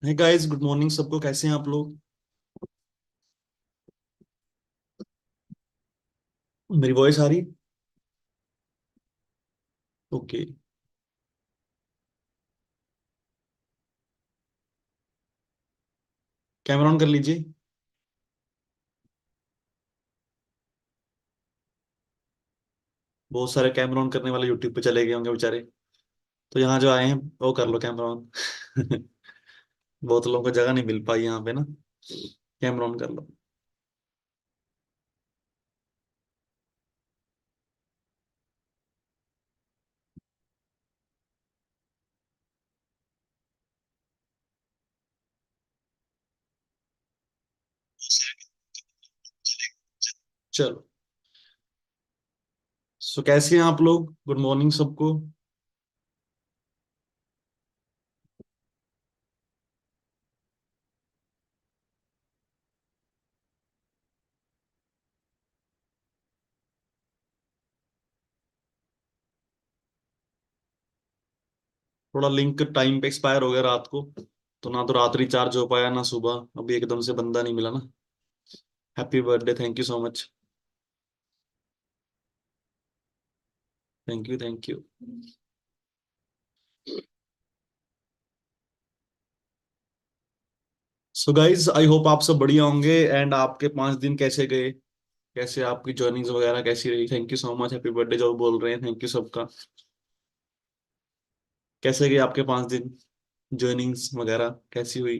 है guys, good morning सबको। कैसे हैं आप लोग? मेरी वॉइस आ रही? ओके। कैमरा ऑन कर लीजिए। बहुत सारे कैमरा ऑन करने वाले यूट्यूब पे चले गए होंगे बेचारे। तो यहाँ जो आए हैं वो कर लो कैमरा ऑन। बहुत लोगों को जगह नहीं मिल पाई यहाँ पे ना। कैमरा ऑन कर लो। चलो। सो कैसे हैं आप लोग? गुड मॉर्निंग सबको। थोड़ा लिंक टाइम पे एक्सपायर हो गया रात को। तो ना तो रात रिचार्ज हो पाया ना सुबह, अभी एकदम से बंदा नहीं मिला ना। Happy birthday, thank you so much. Thank you thank you. So guys, I hope आप सब बढ़िया होंगे। एंड आपके 5 दिन कैसे गए? कैसे आपकी जर्नीज वगैरह कैसी रही? Thank you so much, happy birthday जो बोल रहे हैं, थैंक यू सबका। कैसे गए आपके 5 दिन? जर्नीज वगैरह कैसी हुई?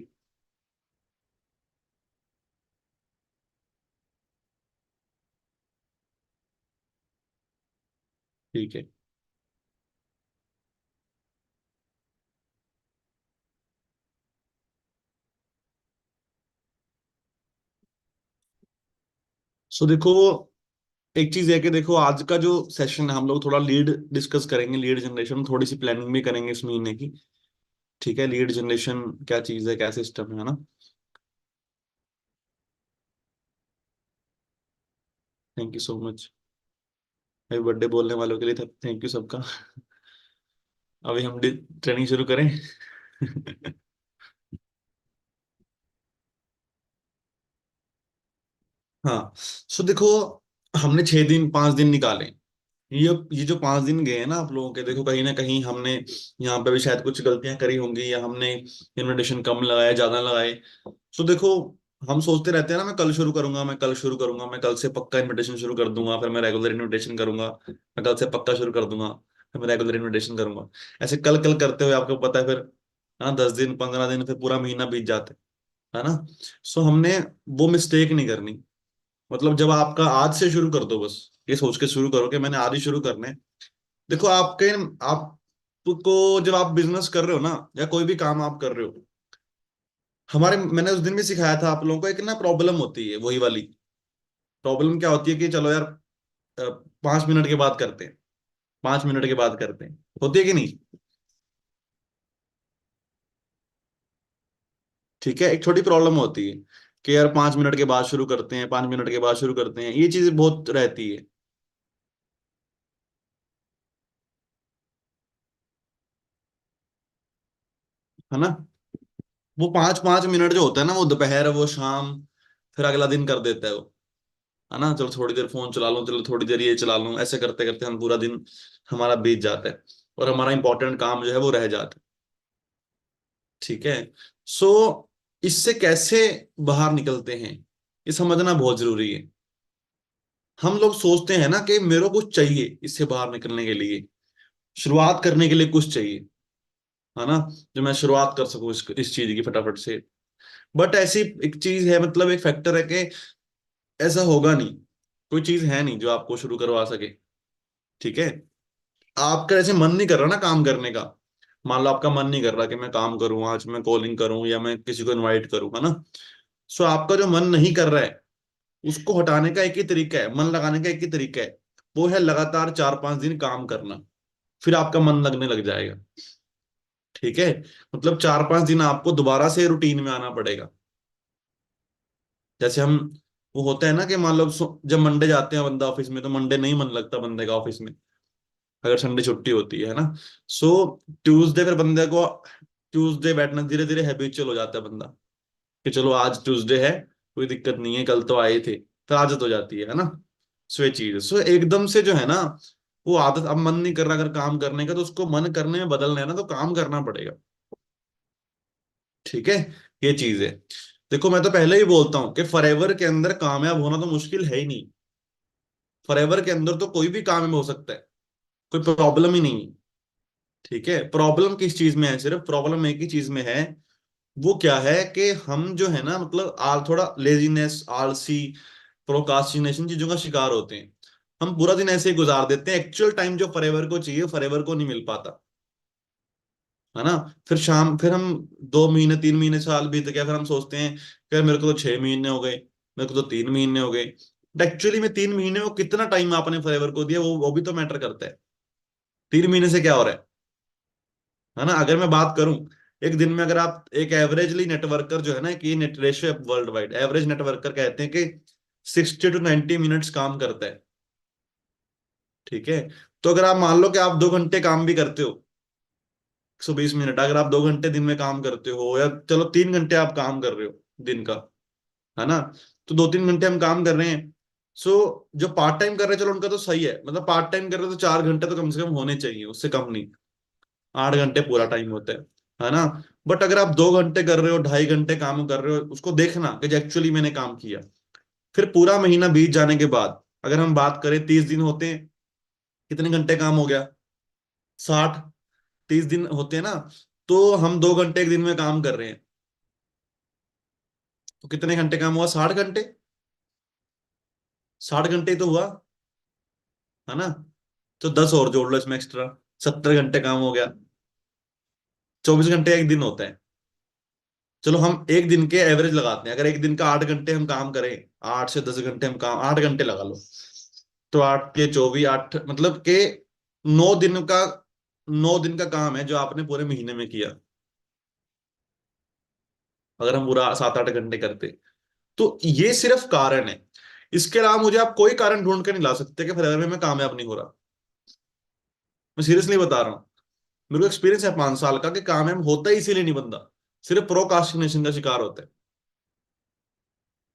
ठीक है। सो देखो, एक चीज है कि देखो आज का जो सेशन है हम लोग थोड़ा लीड डिस्कस करेंगे। लीड जनरेशन, थोड़ी सी प्लानिंग भी करेंगे इस महीने की। ठीक है, लीड जनरेशन क्या चीज है, क्या सिस्टम है ना। Thank you so much. Happy birthday बोलने वालों के लिए थैंक यू सबका। अभी हम ट्रेनिंग शुरू करें। हाँ। सो देखो, हमने 6 दिन 5 दिन निकाले। ये जो 5 दिन गए हैं ना आप लोगों के, देखो कहीं ना कहीं हमने यहाँ पे भी शायद कुछ गलतियां करी होंगी, या हमने इनविटेशन कम लगाए ज्यादा लगाए। तो देखो, हम सोचते रहते हैं ना, मैं कल शुरू करूंगा, मैं कल शुरू करूंगा, मैं कल से पक्का इनविटेशन शुरू कर दूंगा, फिर मैं रेगुलर इनविटेशन करूंगा, मैं कल से पक्का शुरू कर दूंगा, फिर मैं रेगुलर इनविटेशन करूंगा। ऐसे कल कल करते हुए आपको पता है फिर, हाँ, 10 दिन 15 दिन फिर पूरा महीना बीत जाते है ना। सो हमने वो मिस्टेक नहीं करनी। मतलब जब आपका आज से शुरू कर दो, बस ये सोच के शुरू करो कि मैंने आज ही शुरू करना है। देखो आपके, आपको जब आप बिजनेस कर रहे हो ना, या कोई भी काम आप कर रहे हो, हमारे मैंने उस दिन भी सिखाया था आप लोगों को, एक ना प्रॉब्लम होती है वही वाली। प्रॉब्लम क्या होती है कि चलो यार, 5 मिनट के बाद करते हैं, 5 मिनट के बाद करते हैं, होती है कि नहीं? ठीक है, एक छोटी प्रॉब्लम होती है कि यार 5 मिनट के बाद शुरू करते हैं, 5 मिनट के बाद शुरू करते हैं, ये चीज बहुत रहती है ना। वो 5 5 मिनट जो होता है ना, वो दोपहर वो शाम, फिर अगला दिन कर देता है वो, है ना। चलो थोड़ी देर फोन चला लूं, चलो थोड़ी देर ये चला लूं, ऐसे करते करते हम पूरा दिन हमारा बीत जाता है, और हमारा इंपॉर्टेंट काम जो है वो रह जाता है। ठीक है। सो इससे कैसे बाहर निकलते हैं, ये समझना बहुत जरूरी है। हम लोग सोचते हैं ना कि मेरे को कुछ चाहिए इससे बाहर निकलने के लिए, शुरुआत करने के लिए कुछ चाहिए, है ना, जो मैं शुरुआत कर सकूं इस चीज की फटाफट से। बट ऐसी एक चीज है, मतलब एक फैक्टर है कि ऐसा होगा नहीं। कोई चीज है नहीं जो आपको शुरू करवा सके। ठीक है। आपका ऐसे मन नहीं कर रहा ना काम करने का। मान लो आपका मन नहीं कर रहा कि मैं काम करूं, आज मैं कॉलिंग करूं या मैं किसी को इनवाइट करूं, है ना। सो आपका जो मन नहीं कर रहा है, उसको हटाने का एक ही तरीका है, मन लगाने का एक ही तरीका है। वो है लगातार 4 5 दिन काम करना। फिर आपका मन लगने लग जाएगा। ठीक है। मतलब 4 5 दिन आपको दोबारा से रूटीन में आना पड़ेगा। जैसे हम, वो होता है ना कि मान लो जब मंडे जाते हैं बंदा ऑफिस में, तो मंडे नहीं मन लगता बंदे का ऑफिस में, अगर संडे छुट्टी होती है ना। सो ट्यूसडे फिर बंदे को ट्यूसडे बैठना धीरे धीरे हैबिचुअल हो जाता है बंदा, कि चलो आज ट्यूसडे है, कोई दिक्कत नहीं है, कल तो आए थे, तो आदत हो जाती है ना। सो ये चीज, सो एकदम से जो है ना, वो आदत, अब मन नहीं कर रहा अगर काम करने का, तो उसको मन करने में बदलना है ना, तो काम करना पड़ेगा। ठीक है, ये चीज है। देखो मैं तो पहले ही बोलता हूँ कि फॉरएवर के अंदर कामयाब होना तो मुश्किल है ही नहीं। फॉरएवर के अंदर तो कोई भी कामयाब हो सकता है, कोई प्रॉब्लम ही नहीं है। ठीक है, प्रॉब्लम किस चीज में है, सिर्फ प्रॉब्लम एक ही चीज में है। वो क्या है कि हम जो है ना, मतलब थोड़ा लेजीनेस, आलसी, प्रोकास्टिनेशन चीजों का शिकार होते हैं। हम पूरा दिन ऐसे ही गुजार देते हैं, एक्चुअल टाइम जो फॉरएवर को चाहिए फॉरएवर को नहीं मिल पाता, है ना। फिर शाम, फिर हम 2 महीने, 3 महीने, साल बीत गया, फिर हम सोचते हैं कि यार मेरे को तो 6 महीने हो गए, मेरे को तो 3 महीने हो गए। एक्चुअली में 3 महीने में कितना टाइम आपने फॉरएवर को दिया, वो भी तो मैटर करता है। 3 महीने से क्या हो रहा है ना। अगर मैं बात करूं, एक दिन में अगर आप एक एवरेजली नेटवर्कर जो है ना, कि net ratio world wide average networker कहते हैं कि 60 to 90 मिनट्स काम करता है। ठीक है, तो अगर आप मान लो कि आप 2 घंटे काम भी करते हो, 120 मिनट, अगर आप 2 घंटे दिन में काम करते हो, या चलो 3 घंटे आप काम कर रहे हो दिन का, है ना, तो 2-3 घंटे हम काम कर रहे हैं। सो जो पार्ट टाइम कर रहे हैं, चलो उनका तो सही है, मतलब पार्ट टाइम कर रहे हो तो 4 घंटे तो कम से कम होने चाहिए, उससे कम नहीं। 8 घंटे पूरा टाइम होता है ना। बट अगर आप 2 घंटे कर रहे हो, 2.5 घंटे काम कर रहे हो, उसको देखना कि एक्चुअली मैंने काम किया। फिर पूरा महीना बीत जाने के बाद, अगर हम बात करें 30 दिन होते हैं, कितने घंटे काम हो गया, 60। 30 दिन होते हैं ना, तो हम 2 घंटे एक दिन में काम कर रहे हैं, तो कितने घंटे काम हुआ, 60 घंटे। 60 घंटे ही तो हुआ, है ना। तो 10 और जोड़ लो इसमें एक्स्ट्रा, 70 घंटे काम हो गया। 24 घंटे एक दिन होता है। चलो हम एक दिन के एवरेज लगाते हैं, अगर एक दिन का 8 घंटे हम काम करें, 8 से 10 घंटे हम काम, 8 घंटे लगा लो, तो 8 के 24, 8 मतलब के 9 दिन का, 9 दिन का काम है जो आपने पूरे महीने में किया, अगर हम पूरा 7-8 घंटे करते। तो ये सिर्फ कारण है, इसके अलावा मुझे आप कोई कारण ढूंढ के नहीं ला सकते कि फॉरएवर में मैं कामयाब नहीं हो रहा। मैं सीरियसली बता रहा हूँ, मेरे को एक्सपीरियंस है 5 साल का, कि कामयाब होता ही इसीलिए नहीं बंदा, सिर्फ प्रोकास्टिनेशन का शिकार होता है।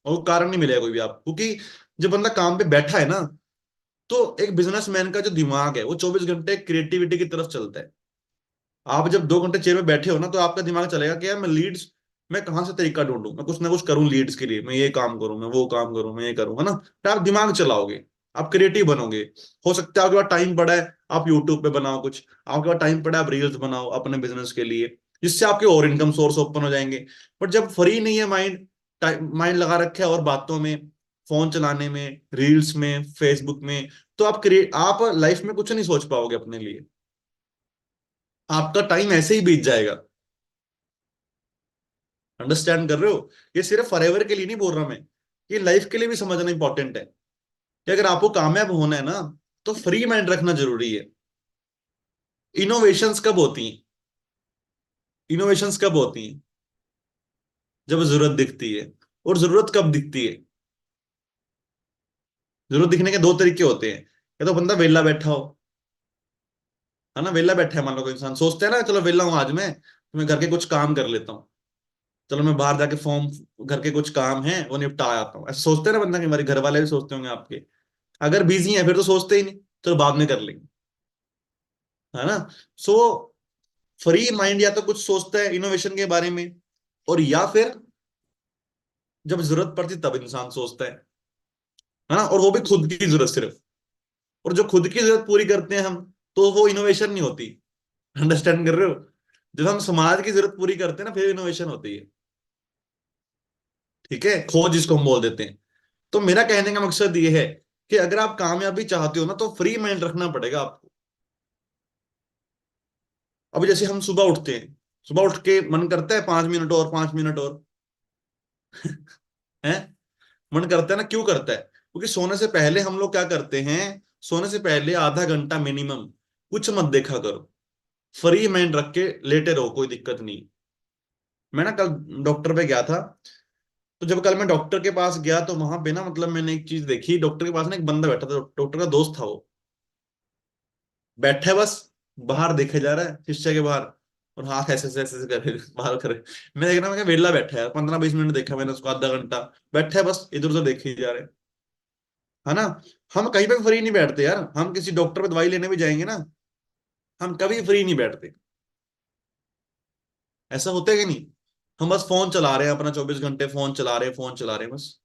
और वो कारण नहीं मिलेगा कोई भी आपको, क्योंकि जब बंदा काम पे बैठा है ना, तो एक बिजनेसमैन का जो दिमाग है वो 24 घंटे क्रिएटिविटी की तरफ चलता है। आप जब 2 घंटे चेयर में बैठे हो ना, तो आपका दिमाग चलेगा कि यार मैं लीड्स, मैं कहाँ से तरीका ढूंढूं, मैं कुछ ना कुछ करूं लीड्स के लिए, मैं ये काम करूं, मैं वो काम करूं, मैं ये करूं, है ना। तो आप दिमाग चलाओगे, आप क्रिएटिव बनोगे। हो सकता है आपके पास टाइम पड़ा है, आप यूट्यूब पे बनाओ कुछ, आपके पास टाइम पड़ा है, आप रील्स बनाओ अपने बिजनेस के लिए, जिससे आपके और इनकम सोर्स ओपन हो जाएंगे। बट जब फ्री नहीं है माइंड, माइंड लगा रखे है और बातों में, फोन चलाने में, रील्स में, फेसबुक में, तो आप लाइफ में कुछ नहीं सोच पाओगे अपने लिए, आपका टाइम ऐसे ही बीत जाएगा। अंडरस्टैंड कर रहे हो। ये सिर्फ फॉरएवर के लिए नहीं बोल रहा मैं, ये लाइफ के लिए भी समझना इंपॉर्टेंट है, कि अगर आपको कामयाब होना है ना, तो फ्री माइंड रखना जरूरी है। इनोवेशंस कब होती हैं, इनोवेशंस कब होती हैं, जब जरूरत दिखती है। और जरूरत कब दिखती है, जरूरत दिखने के दो तरीके होते हैं, या तो बंदा वेला बैठा हो, है ना, वेला बैठा है, मान लो कोई इंसान सोचता है ना, चलो वेला हूं आज मैं घर के कुछ काम कर लेता हूँ, चलो मैं बाहर जाके फॉर्म, घर के कुछ काम है वो निपटा आता हूँ, ऐसा सोचते हैं ना बंदा, कि हमारे घर वाले भी सोचते होंगे आपके। अगर बिजी है फिर तो सोचते ही नहीं, चलो बाद में कर लेंगे, है ना। सो फ्री माइंड या तो कुछ सोचता है इनोवेशन के बारे में, और या फिर जब जरूरत पड़ती तब इंसान सोचता है ना, और वो भी खुद की जरूरत सिर्फ। और जो खुद की जरूरत पूरी करते हैं हम, तो वो इनोवेशन नहीं होती। अंडरस्टैंड कर रहे हो। जब हम समाज की जरूरत पूरी करते हैं ना, फिर इनोवेशन होती है। ठीक है, खोज जिसको हम बोल देते हैं। तो मेरा कहने का मकसद ये है कि अगर आप कामयाबी चाहते हो ना, तो फ्री माइंड रखना पड़ेगा आपको। अभी जैसे हम सुबह उठते हैं, सुबह उठ के मन करता है 5 मिनट और, 5 मिनट और, है, मन करता है ना, क्यों करता है, क्योंकि सोने से पहले हम लोग क्या करते हैं, सोने से पहले आधा घंटा मिनिमम कुछ मत देखा करो, फ्री माइंड रख के लेटे रहो, कोई दिक्कत नहीं। मैं ना कल डॉक्टर पे गया था, तो जब कल मैं डॉक्टर के पास गया, तो वहां पे ना, मतलब मैंने एक चीज देखी, डॉक्टर के पास ना एक बंदा बैठा था, डॉक्टर का दोस्त था वो, बैठा है बस, बाहर देखे जा रहा है शीशे के बाहर, और हाथ ऐसे ऐसे ऐसे करे, बाहर करे। मैं देख रहा हूँ, मैं वेला बैठा है, 15-20 मिनट देखा मैंने उसको, आधा घंटा बैठा है बस इधर उधर देखे ही जा रहे हैं। है ना। हम कहीं पे फ्री नहीं बैठते यार, हम किसी डॉक्टर पे दवाई लेने भी जाएंगे ना, हम कभी फ्री नहीं बैठते। ऐसा होता है कि नहीं। हम बस फोन चला रहे हैं अपना, 24 घंटे फोन चला रहे हैं, फोन चला रहे हैं बस।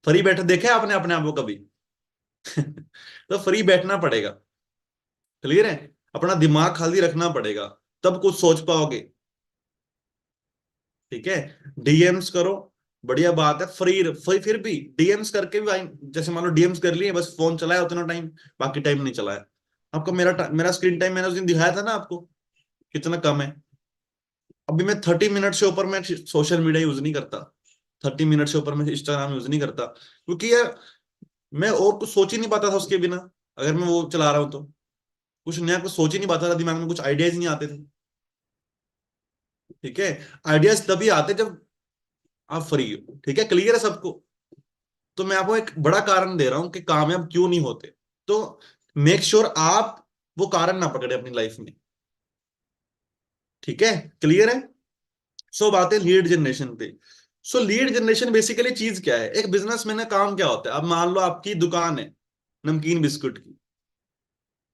फ्री बैठे देखे आपने अपने आप को कभी? तो फ्री बैठना पड़ेगा। क्लियर है। अपना दिमाग खाली रखना पड़ेगा, तब कुछ सोच पाओगे। ठीक है। डीएम्स करो, बढ़िया बात है। फ्री फ्री फिर भी डीएम्स करके भी जैसे मान लो डीएम्स कर लिए, बस फोन चलाया उतना टाइम, बाकी टाइम नहीं चलाया। आपको मेरा स्क्रीन टाइम मैंने उस दिन दिखाया था ना आपको, कितना कम है। अभी मैं 30 मिनट से ऊपर मैं सोशल मीडिया यूज नहीं करता। 30 मिनट से ऊपर मैं इंस्टाग्राम यूज नहीं करता, क्योंकि यार मैं और कुछ सोच ही नहीं पाता था उसके बिना। अगर मैं वो चला रहा हूँ तो कुछ नया कुछ सोच ही नहीं पाता था, दिमाग में कुछ आइडियाज नहीं आते थे। ठीक है। आइडियाज तभी आते जब आप फ्री हो। ठीक है, क्लियर है सबको। तो मैं आपको एक बड़ा कारण दे रहा हूं कि कामयाब क्यों नहीं होते। तो मेक श्योर आप वो कारण ना पकड़े अपनी लाइफ में। ठीक है, क्लियर है। सो बात है लीड जनरेशन पे। सो लीड जनरेशन बेसिकली चीज क्या है, एक बिजनेसमैन का काम क्या होता है। अब मान लो आपकी दुकान है नमकीन बिस्कुट की।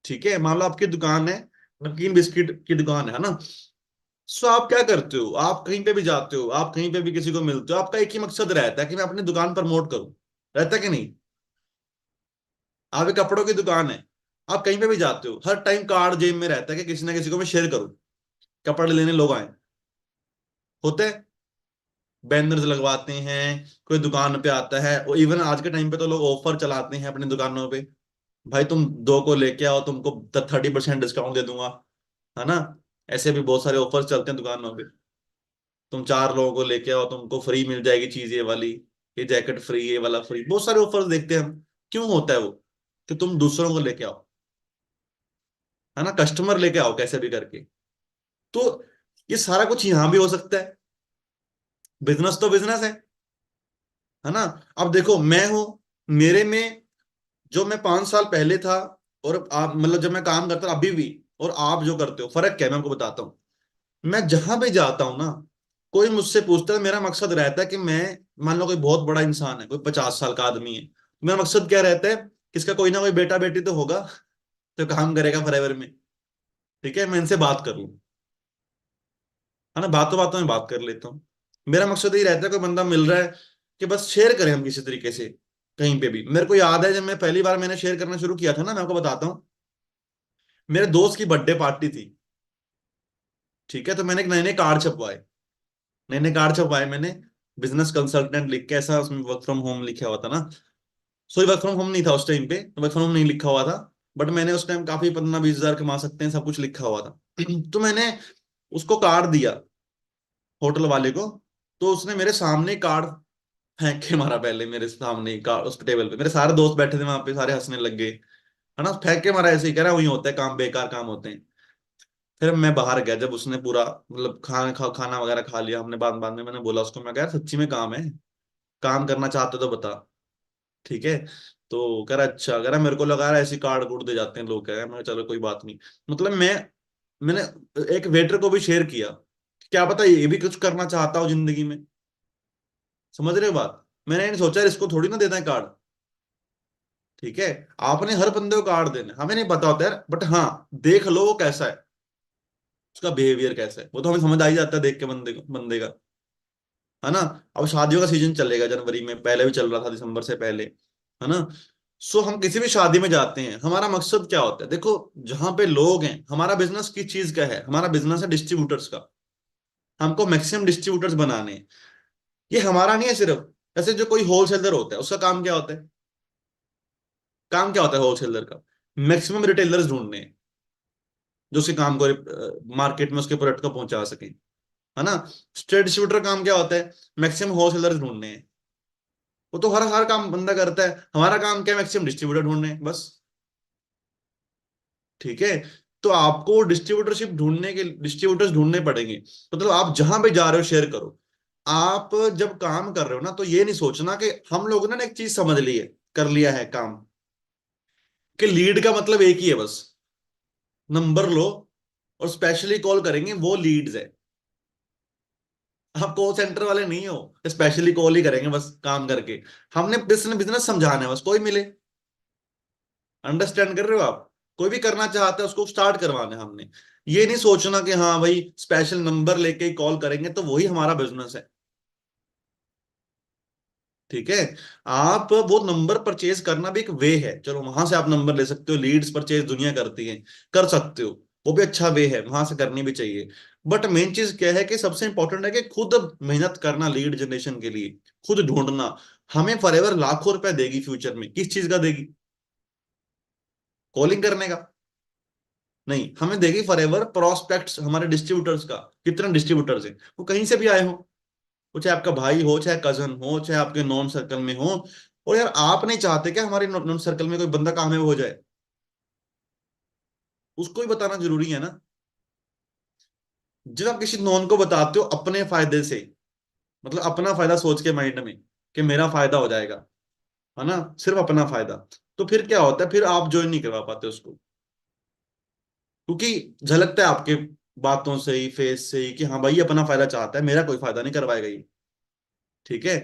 ठीक है, मान लो आपकी दुकान है, नमकीन बिस्किट की दुकान है ना। सो आप क्या करते हो, आप कहीं पे भी जाते हो, आप कहीं पे भी किसी को मिलते हो, आपका एक ही मकसद रहता है कि मैं अपनी दुकान प्रमोट करूं। रहता है कि नहीं। आप एक कपड़ों की दुकान है, आप कहीं पे भी जाते हो, हर टाइम कार्ड जेब में रहता है कि किसी ना किसी को मैं शेयर करूं, कपड़े लेने लोग आए। होते हैं, बैनर्स लगवाते हैं, कोई दुकान पे आता है, और इवन आज के टाइम पे तो लोग ऑफर चलाते हैं अपनी दुकानों पे। भाई तुम दो को लेके आओ, तुमको 30% डिस्काउंट दे दूंगा। है ना। ऐसे भी बहुत सारे ऑफर्स चलते हैं दुकानों पे। तुम 4 लोगों को लेके आओ, तुमको फ्री मिल जाएगी चीज ये वाली, ये जैकेट फ्री, ये वाला फ्री, बहुत सारे ऑफर्स देखते हैं हम। क्यों होता है वो? कि तुम दूसरों को लेके आओ। है ना, कस्टमर लेके आओ कैसे भी करके। तो ये सारा कुछ यहां भी हो सकता है। बिजनेस तो बिजनेस है ना। अब देखो मैं हूं, मेरे में जो मैं 5 साल पहले था, और आप मतलब जब मैं काम करता था अभी भी, और आप जो करते हो, फर्क क्या है मैं आपको बताता हूँ। मैं जहां भी जाता हूँ ना, कोई मुझसे पूछता है, मेरा मकसद रहता है कि मैं, मान लो कोई बहुत बड़ा इंसान है, कोई 50 साल का आदमी है, मेरा मकसद क्या रहता है, किसका कोई ना कोई बेटा बेटी तो होगा तो काम करेगा फॉरएवर में। ठीक है, मैं इनसे बात कर लूं। है ना, बातों बातों में बात कर लेता हूँ। मेरा मकसद यही रहता है, कोई बंदा मिल रहा है कि बस शेयर करें हम किसी तरीके से। कहीं पे भी मेरे को याद है, जब मैं पहली बार मैंने शेयर करना शुरू किया था ना, मैं आपको बताता हूँ। मेरे दोस्त की बर्थडे पार्टी थी। ठीक है, तो मैंने एक नए नए कार्ड छपवाए, नए नए कार्ड छपवाए मैंने। बिजनेस कंसल्टेंट लिख के, ऐसा उसमें वर्क फ्रॉम होम लिखा हुआ था ना। सॉरी, वर्क फ्रॉम होम नहीं था उस टाइम पे, वर्क फ्रॉम होम नहीं लिखा हुआ था। बट मैंने उस टाइम काफी 15-20 हजार कमा सकते हैं, सब कुछ लिखा हुआ था। तो मैंने उसको कार्ड दिया, होटल वाले को। तो उसने मेरे सामने कार्ड फेंक के मारा, पहले मेरे सामने ही कार्ड उस टेबल पे, मेरे सारे दोस्त बैठे थे वहां पे, सारे हंसने लग गए। है ना, फेंक के मारा, ऐसे ही कह रहा वही होता है काम, बेकार काम होते हैं। फिर मैं बाहर गया, जब उसने पूरा मतलब खाना वगैरह खा लिया हमने, बाद बाद में मैंने बोला उसको, मैं कहा यार सच्ची में काम है, काम करना चाहते तो बता। ठीक है। तो कह रहा अच्छा, कह रहा मेरे को लगा रहा ऐसी कार्ड कूड दे जाते हैं लोग, कह रहा मैं कहा, चलो कोई बात नहीं। मतलब मैंने एक वेटर को भी शेयर किया, क्या पता ये भी कुछ करना चाहता हो जिंदगी में। समझ रहे हो बात। मैंने ये नहीं सोचा यार इसको थोड़ी ना देता है कार्ड। ठीक है। आपने हर बंदे को कार्ड देना है, हमें नहीं पता होता यार, बट हाँ, देख लो वो कैसा है, उसका बिहेवियर कैसा है, वो तो हमें समझ आ ही जाता है देख के बंदे का। है ना। अब शादियों का सीजन चलेगा जनवरी में, पहले भी चल रहा था दिसंबर से पहले। है ना। सो हम किसी भी शादी में जाते हैं, हमारा मकसद क्या होता है, देखो जहां पे लोग हैं, हमारा बिजनेस किस चीज का है, हमारा बिजनेस है डिस्ट्रीब्यूटर्स का। हमको मैक्सिमम डिस्ट्रीब्यूटर्स बनाने हैं। ये हमारा नहीं है सिर्फ। जैसे जो कोई होलसेलर होता है, उसका काम क्या होता है, काम क्या होता है होलसेलर का, मैक्सिमम रिटेलर्स ढूंढने हैं, जो उसके काम को मार्केट में उसके प्रोडक्ट को पहुंचा सके। है ना। स्ट्रेट डिस्ट्रीब्यूटर काम क्या होता है, मैक्सिमम होलसेलर्स ढूंढने हैं। वो तो हर हर काम बंदा करता है, हमारा काम क्या है, मैक्सिमम डिस्ट्रीब्यूटर ढूंढने हैं, बस। ठीक है। तो आपको डिस्ट्रीब्यूटरशिप ढूंढने के डिस्ट्रीब्यूटर्स ढूंढने पड़ेंगे, मतलब आप जहां पे जा रहे हो शेयर करो। आप जब काम कर रहे हो ना, तो ये नहीं सोचना कि हम लोगों ने ना एक चीज समझ ली है, कर लिया है काम, कि लीड का मतलब एक ही है बस, नंबर लो, और स्पेशली कॉल करेंगे वो लीड्स है। आप कॉल सेंटर वाले नहीं हो, स्पेशली कॉल ही करेंगे बस काम करके। हमने बिजनेस बिजनेस समझाना है बस, कोई मिले। अंडरस्टैंड कर रहे हो आप? कोई भी करना चाहता है उसको स्टार्ट करवाना है हमने। ये नहीं सोचना कि हाँ भाई स्पेशल नंबर लेके ही कॉल करेंगे तो वही हमारा बिजनेस है। ठीक है। आप वो नंबर परचेज करना भी एक वे है, चलो वहां से आप नंबर ले सकते हो, लीड्स परचेज दुनिया करती है, कर सकते हो। वो भी अच्छा वे है, वहां से करनी भी चाहिए। बट मेन चीज क्या है कि सबसे इंपॉर्टेंट है कि खुद मेहनत करना लीड जनरेशन के लिए, खुद ढूंढना। हमें फॉरएवर लाखों रुपए देगी फ्यूचर में, किस चीज का देगी? कॉलिंग करने का? नहीं, हमें देगी फॉरएवर प्रोस्पेक्ट्स हमारे डिस्ट्रीब्यूटर्स का। कितने डिस्ट्रीब्यूटर्स हैं, वो कहीं से भी आए हो, वो चाहे आपका भाई हो, चाहे कजन हो, चाहे आपके नॉन सर्कल में हो। और यार आप नहीं चाहते क्या हमारे नॉन सर्कल में कोई बंदा कामयाब हो जाए? उसको ही बताना जरूरी है ना। जब आप किसी नॉन को बताते हो अपने फायदे से, मतलब अपना फायदा सोच के माइंड में कि मेरा फायदा हो जाएगा, है ना, सिर्फ अपना फायदा, तो फिर क्या होता है, फिर आप ज्वाइन नहीं करवा पाते उसको। क्योंकि झलकता है आपके बातों से ही, फेस से ही, कि हाँ भाई ये अपना फायदा चाहता है, मेरा कोई फायदा नहीं करवाएगा ये। ठीक है।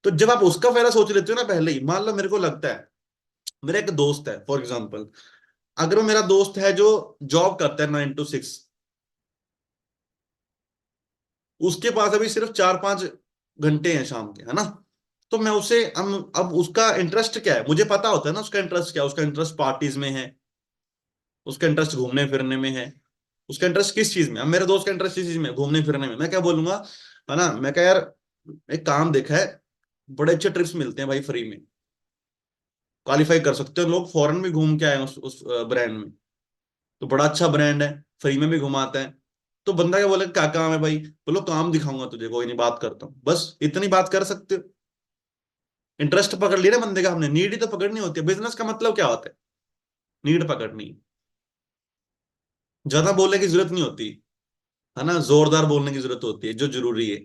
तो जब आप उसका फायदा सोच लेते हो ना पहले ही, मान लो मेरे को लगता है, मेरा एक दोस्त है फॉर एग्जाम्पल, अगर वो मेरा दोस्त है जो जॉब करता है 9 to 6, उसके पास अभी सिर्फ 4-5 घंटे हैं शाम के, है ना, तो मैं उसे अब उसका इंटरेस्ट क्या है मुझे पता होता है ना, उसका इंटरेस्ट क्या है, उसका इंटरेस्ट पार्टीज में है, उसका इंटरेस्ट घूमने फिरने में है। उसका इंटरेस्ट किस चीज में? अब मेरे दोस्त का इंटरेस्ट किस चीज में, घूमने फिरने में, मैं क्या बोलूंगा, है ना, मैं क्या यार, एक काम देखा है, बड़े अच्छे ट्रिप्स मिलते हैं भाई फ्री में, क्वालिफाई कर सकते हो लोग, फॉरेन भी घूम के आए हैं उस ब्रांड में, तो बड़ा अच्छा ब्रांड है, फ्री में भी घुमाता है। तो बंदा क्या बोले, क्या काम है भाई, बोलो काम दिखाऊंगा तुझे, कोई नहीं बात करता हूँ, बस इतनी बात कर सकते हो। इंटरेस्ट पकड़ लिया ना बंदे का हमने, नीड ही तो पकड़नी होती है, बिजनेस का मतलब क्या होता है, नीड पकड़नी। ज्यादा बोलने की जरूरत नहीं होती, है ना, जोरदार बोलने की जरूरत होती है जो जरूरी है।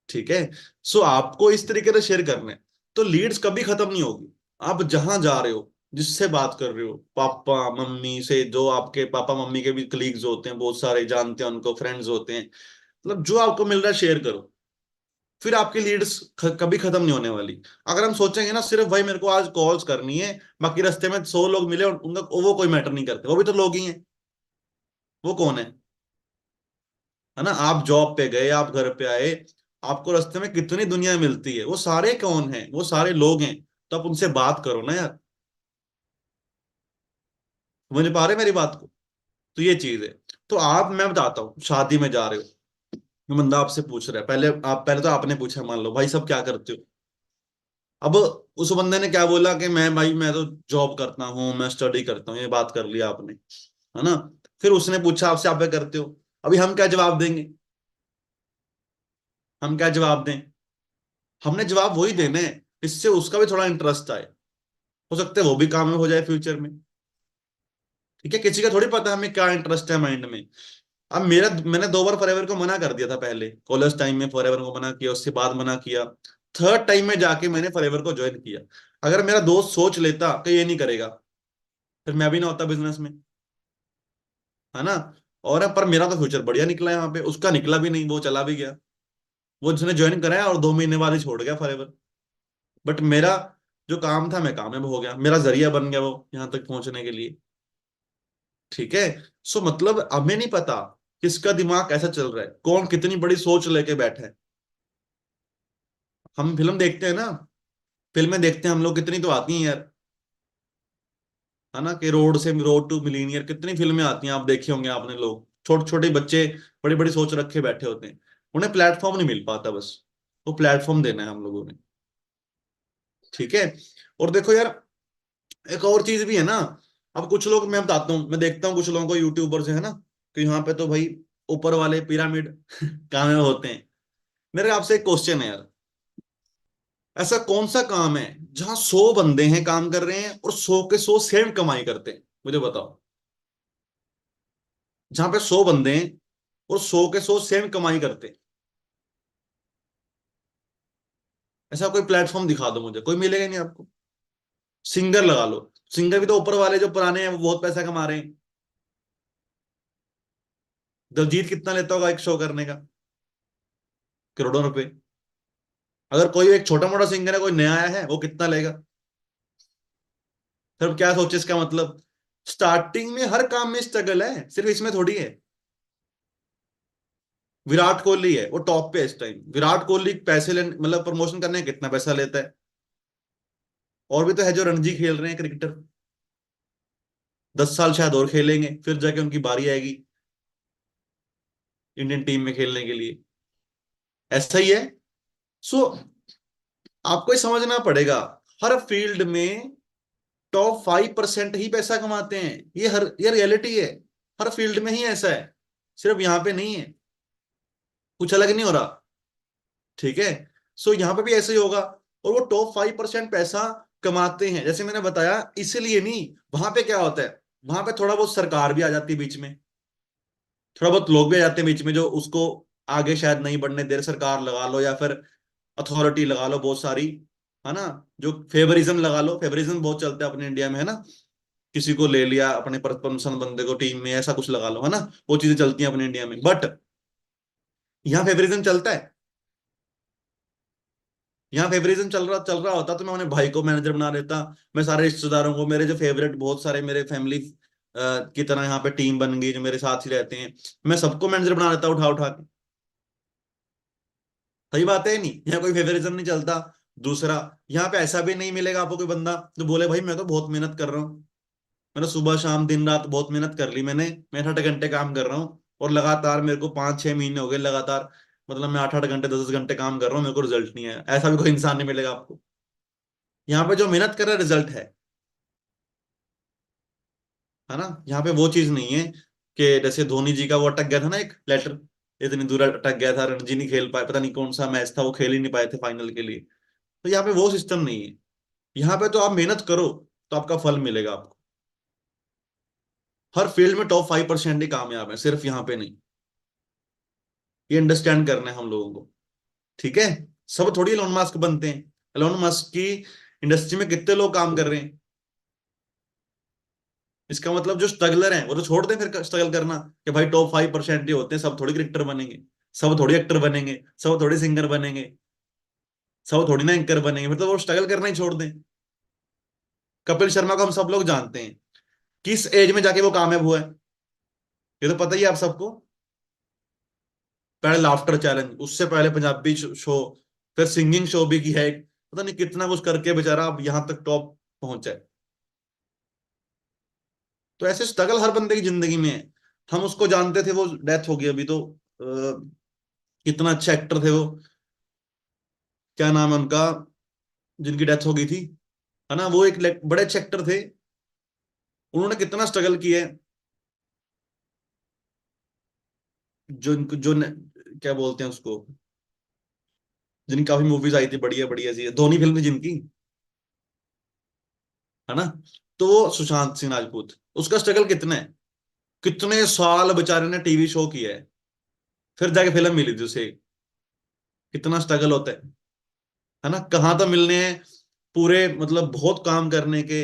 ठीक है। सो आपको इस तरीके से शेयर करना है, तो लीड्स कभी खत्म नहीं होगी। आप जहां जा रहे हो, जिससे बात कर रहे हो, पापा मम्मी से, जो आपके पापा मम्मी के भी कलीग्स होते हैं बहुत सारे, जानते हैं उनको, फ्रेंड्स होते हैं, मतलब जो आपको मिल रहा है शेयर करो। फिर आपकी लीड्स कभी खत्म नहीं होने वाली। अगर हम सोचेंगे ना सिर्फ भाई मेरे को आज कॉल्स करनी है, बाकी रास्ते में 100 लोग मिले और उनका वो कोई मैटर नहीं करते, वो भी तो लोग ही हैं। वो कौन है ना, आप जॉब पे गए, आप घर पे आए, आपको रास्ते में कितनी दुनिया मिलती है, वो सारे कौन है, वो सारे लोग हैं। तो आप उनसे बात करो ना यार। समझ पा रहे मेरी बात को? तो ये चीज है। तो आप, मैं बताता हूँ, शादी में जा रहे हो, बंदा आपसे पूछ रहा है, पहले तो आपने पूछा मान लो भाई सब क्या करते हो। अब उस बंदे ने क्या बोला कि मैं भाई मैं तो जॉब करता हूँ, मैं स्टडी करता हूँ, ये बात कर लिया आपने, है ना। फिर उसने पूछा आपसे आप क्या करते हो, अभी हम क्या जवाब देंगे? हम क्या जवाब दें? हमने जवाब वही देना है इससे उसका भी थोड़ा इंटरेस्ट आए, हो सकता है वो भी काम में हो जाए फ्यूचर में। ठीक है, किसी का थोड़ी पता है हमें क्या इंटरेस्ट है माइंड में। अब मेरा, मैंने 2 बार फॉरएवर को मना कर दिया था, पहले कॉलेज टाइम में फॉरएवर को मना किया, उसके बाद मना किया, थर्ड टाइम में जाके मैंने फॉरएवर को ज्वाइन किया। अगर मेरा दोस्त सोच लेता कि ये नहीं करेगा, फिर मैं भी ना होता बिजनेस में, है ना। और पर मेरा तो फ्यूचर बढ़िया निकला यहाँ पे, उसका निकला भी नहीं, वो चला भी गया। वो जिसने ज्वाइन कराया और 2 महीने बाद ही छोड़ गया फॉरएवर। बट मेरा जो काम था, मैं कामयाब हो गया, मेरा जरिया बन गया वो यहाँ तक पहुंचने के लिए। ठीक है। सो मतलब हमें नहीं पता किसका दिमाग कैसा चल रहा है, कौन कितनी बड़ी सोच लेके बैठा है। हम फिल्म देखते हैं ना, फिल्में देखते हैं हम लोग, कितनी तो आती हैं यार, है ना, कि रोड से रोड टू मिलीनियर, कितनी फिल्में आती हैं, आप देखे होंगे आपने लोग, छोटे छोटे बच्चे बड़ी बड़ी सोच रखे बैठे होते हैं, उन्हें प्लेटफॉर्म नहीं मिल पाता, बस वो प्लेटफॉर्म देना है हम लोगों ने। ठीक है। और देखो यार, एक और चीज भी है ना, अब कुछ लोग, मैं बताता हूँ, मैं देखता हूँ कुछ लोगों को यूट्यूबर से, है ना, कि यहाँ पे तो भाई ऊपर वाले पिरामिड कामयाब होते हैं। मेरे आपसे एक क्वेश्चन है यार, ऐसा कौन सा काम है जहां 100 बंदे हैं काम कर रहे हैं और 100 के 100 सेम कमाई करते हैं, मुझे बताओ। जहां पे 100 बंदे हैं और 100 के 100 सेम कमाई करते हैं, ऐसा कोई प्लेटफॉर्म दिखा दो मुझे, कोई मिलेगा नहीं आपको। सिंगर लगा लो, सिंगर भी तो ऊपर वाले जो पुराने हैं वो बहुत पैसा कमा रहे हैं, दिलजीत कितना लेता होगा एक शो करने का? करोड़ों रुपए। अगर कोई एक छोटा मोटा सिंगर है, कोई नया आया है, वो कितना लेगा? फिर क्या सोचे इसका मतलब? स्टार्टिंग में हर काम में स्ट्रगल है, सिर्फ इसमें थोड़ी है। विराट कोहली है, वो टॉप पे है इस टाइम। विराट कोहली पैसे ले मतलब प्रमोशन करने का कितना पैसा लेता है? और भी तो है जो रणजी खेल रहे हैं क्रिकेटर, 10 साल शायद और खेलेंगे, फिर जाके उनकी बारी आएगी इंडियन टीम में खेलने के लिए। ऐसा ही है। सो आपको ये समझना पड़ेगा, हर फील्ड में टॉप 5% ही पैसा कमाते हैं। ये रियलिटी है। हर फील्ड में ही ऐसा है, सिर्फ यहाँ पे नहीं है। कुछ अलग नहीं हो रहा। ठीक है। सो यहाँ पे भी ऐसे ही होगा। और वो टॉप 5% पैसा कमाते हैं, जैसे मैंने बताया, इसलिए नहीं। वहां पे क्या होता है, वहां पे थोड़ा बहुत सरकार भी आ जाती है बीच में, थोड़ा बहुत लोग भी आ जाते हैं बीच में जो उसको आगे शायद नहीं बढ़ने दे रहे। सरकार लगा लो या फिर अथॉरिटी लगा लो बहुत सारी, है ना। जो फेवरिज्म लगा लो, फेवरिज्म बहुत चलता है अपने इंडिया में, है ना। किसी को ले लिया अपने पसंद बंदे को टीम में, ऐसा कुछ लगा लो, है ना। वो चीजें चलती हैं अपने इंडिया में, बट यहाँ फेवरिज्म चलता है। यहाँ फेवरिज्म चल रहा होता तो मैं अपने भाई को मैनेजर बना देता। मैं सारे रिश्तेदारों को, मेरे जो फेवरेट बहुत सारे मेरे फैमिली की तरह यहाँ पे टीम बन गई जो मेरे साथ ही रहते हैं, मैं सबको मैनेजर बना देता उठा उठा के। सही बात है नहीं? यहाँ कोई फेवरिज्म नहीं चलता। दूसरा, यहाँ पे ऐसा भी नहीं मिलेगा आपको कोई बंदा जो बोले भाई मैं तो बहुत मेहनत कर रहा हूँ, मैंने सुबह शाम दिन रात बहुत मेहनत कर ली, मैं 8 घंटे काम कर रहा हूँ, और लगातार मेरे को 5-6 महीने हो गए लगातार, मतलब मैं 8-8 घंटे 10-10 घंटे काम कर रहा हूँ, मेरे को रिजल्ट नहीं है। ऐसा भी कोई इंसान नहीं मिलेगा आपको। यहाँ पे जो मेहनत कर रहा है रिजल्ट है ना। यहाँ पे वो चीज नहीं है कि जैसे धोनी जी का वो अटक गया था ना एक लेटर, इतनी दूर अटक गया था, रणजी नहीं खेल पाए, पता नहीं कौन सा मैच था, वो खेल ही नहीं पाए थे फाइनल के लिए। तो यहाँ पे वो सिस्टम नहीं है। यहाँ पे तो आप मेहनत करो तो आपका फल मिलेगा आपको। हर फील्ड में टॉप 5% ही कामयाब है, सिर्फ यहाँ पे नहीं। ये अंडरस्टैंड करना है हम लोगों को। ठीक है। सब थोड़ी एलोन मस्क बनते हैं। एलोन मस्क की इंडस्ट्री में कितने लोग काम कर रहे हैं। इसका मतलब जो स्ट्रगलर हैं वो तो छोड़ दें फिर स्ट्रगल करना, कि भाई टॉप 5% ही होते हैं, सब थोड़ी क्रिकेटर बनेंगे, सब थोड़ी एक्टर बनेंगे, सब थोड़ी सिंगर बनेंगे, सब थोड़ी ना एंकर बनेंगे, मतलब वो स्ट्रगल करना ही छोड़ दें। कपिल शर्मा को हम सब लोग जानते हैं, किस एज में जाके वो कामयाब हुआ है, ये तो पता ही है आप सबको। पहले लाफ्टर चैलेंज, उससे पहले पंजाबी शो, फिर सिंगिंग शो भी की है एक, पता नहीं कितना कुछ करके बेचारा अब यहाँ तक टॉप पहुंचा है। तो ऐसे स्ट्रगल हर बंदे की जिंदगी में है। हम उसको जानते थे, वो डेथ हो गई अभी तो। कितना अच्छा एक्टर थे वो, क्या नाम है उनका, जिनकी डेथ हो गई थी, है ना। वो एक बड़े अच्छे एक्टर थे। उन्होंने कितना स्ट्रगल किया है। क्या बोलते हैं उसको, जिनकी काफी मूवीज आई थी बढ़िया बढ़िया सी, धोनी फिल्म थी जिनकी, है ना। तो वो सुशांत सिंह राजपूत, उसका स्ट्रगल कितना है, कितने साल बेचारे ने टीवी शो किया है, फिर जाके फिल्म मिली थी उसे। कितना स्ट्रगल होता है ना। कहाँ तो मिलने हैं पूरे, मतलब बहुत काम करने के,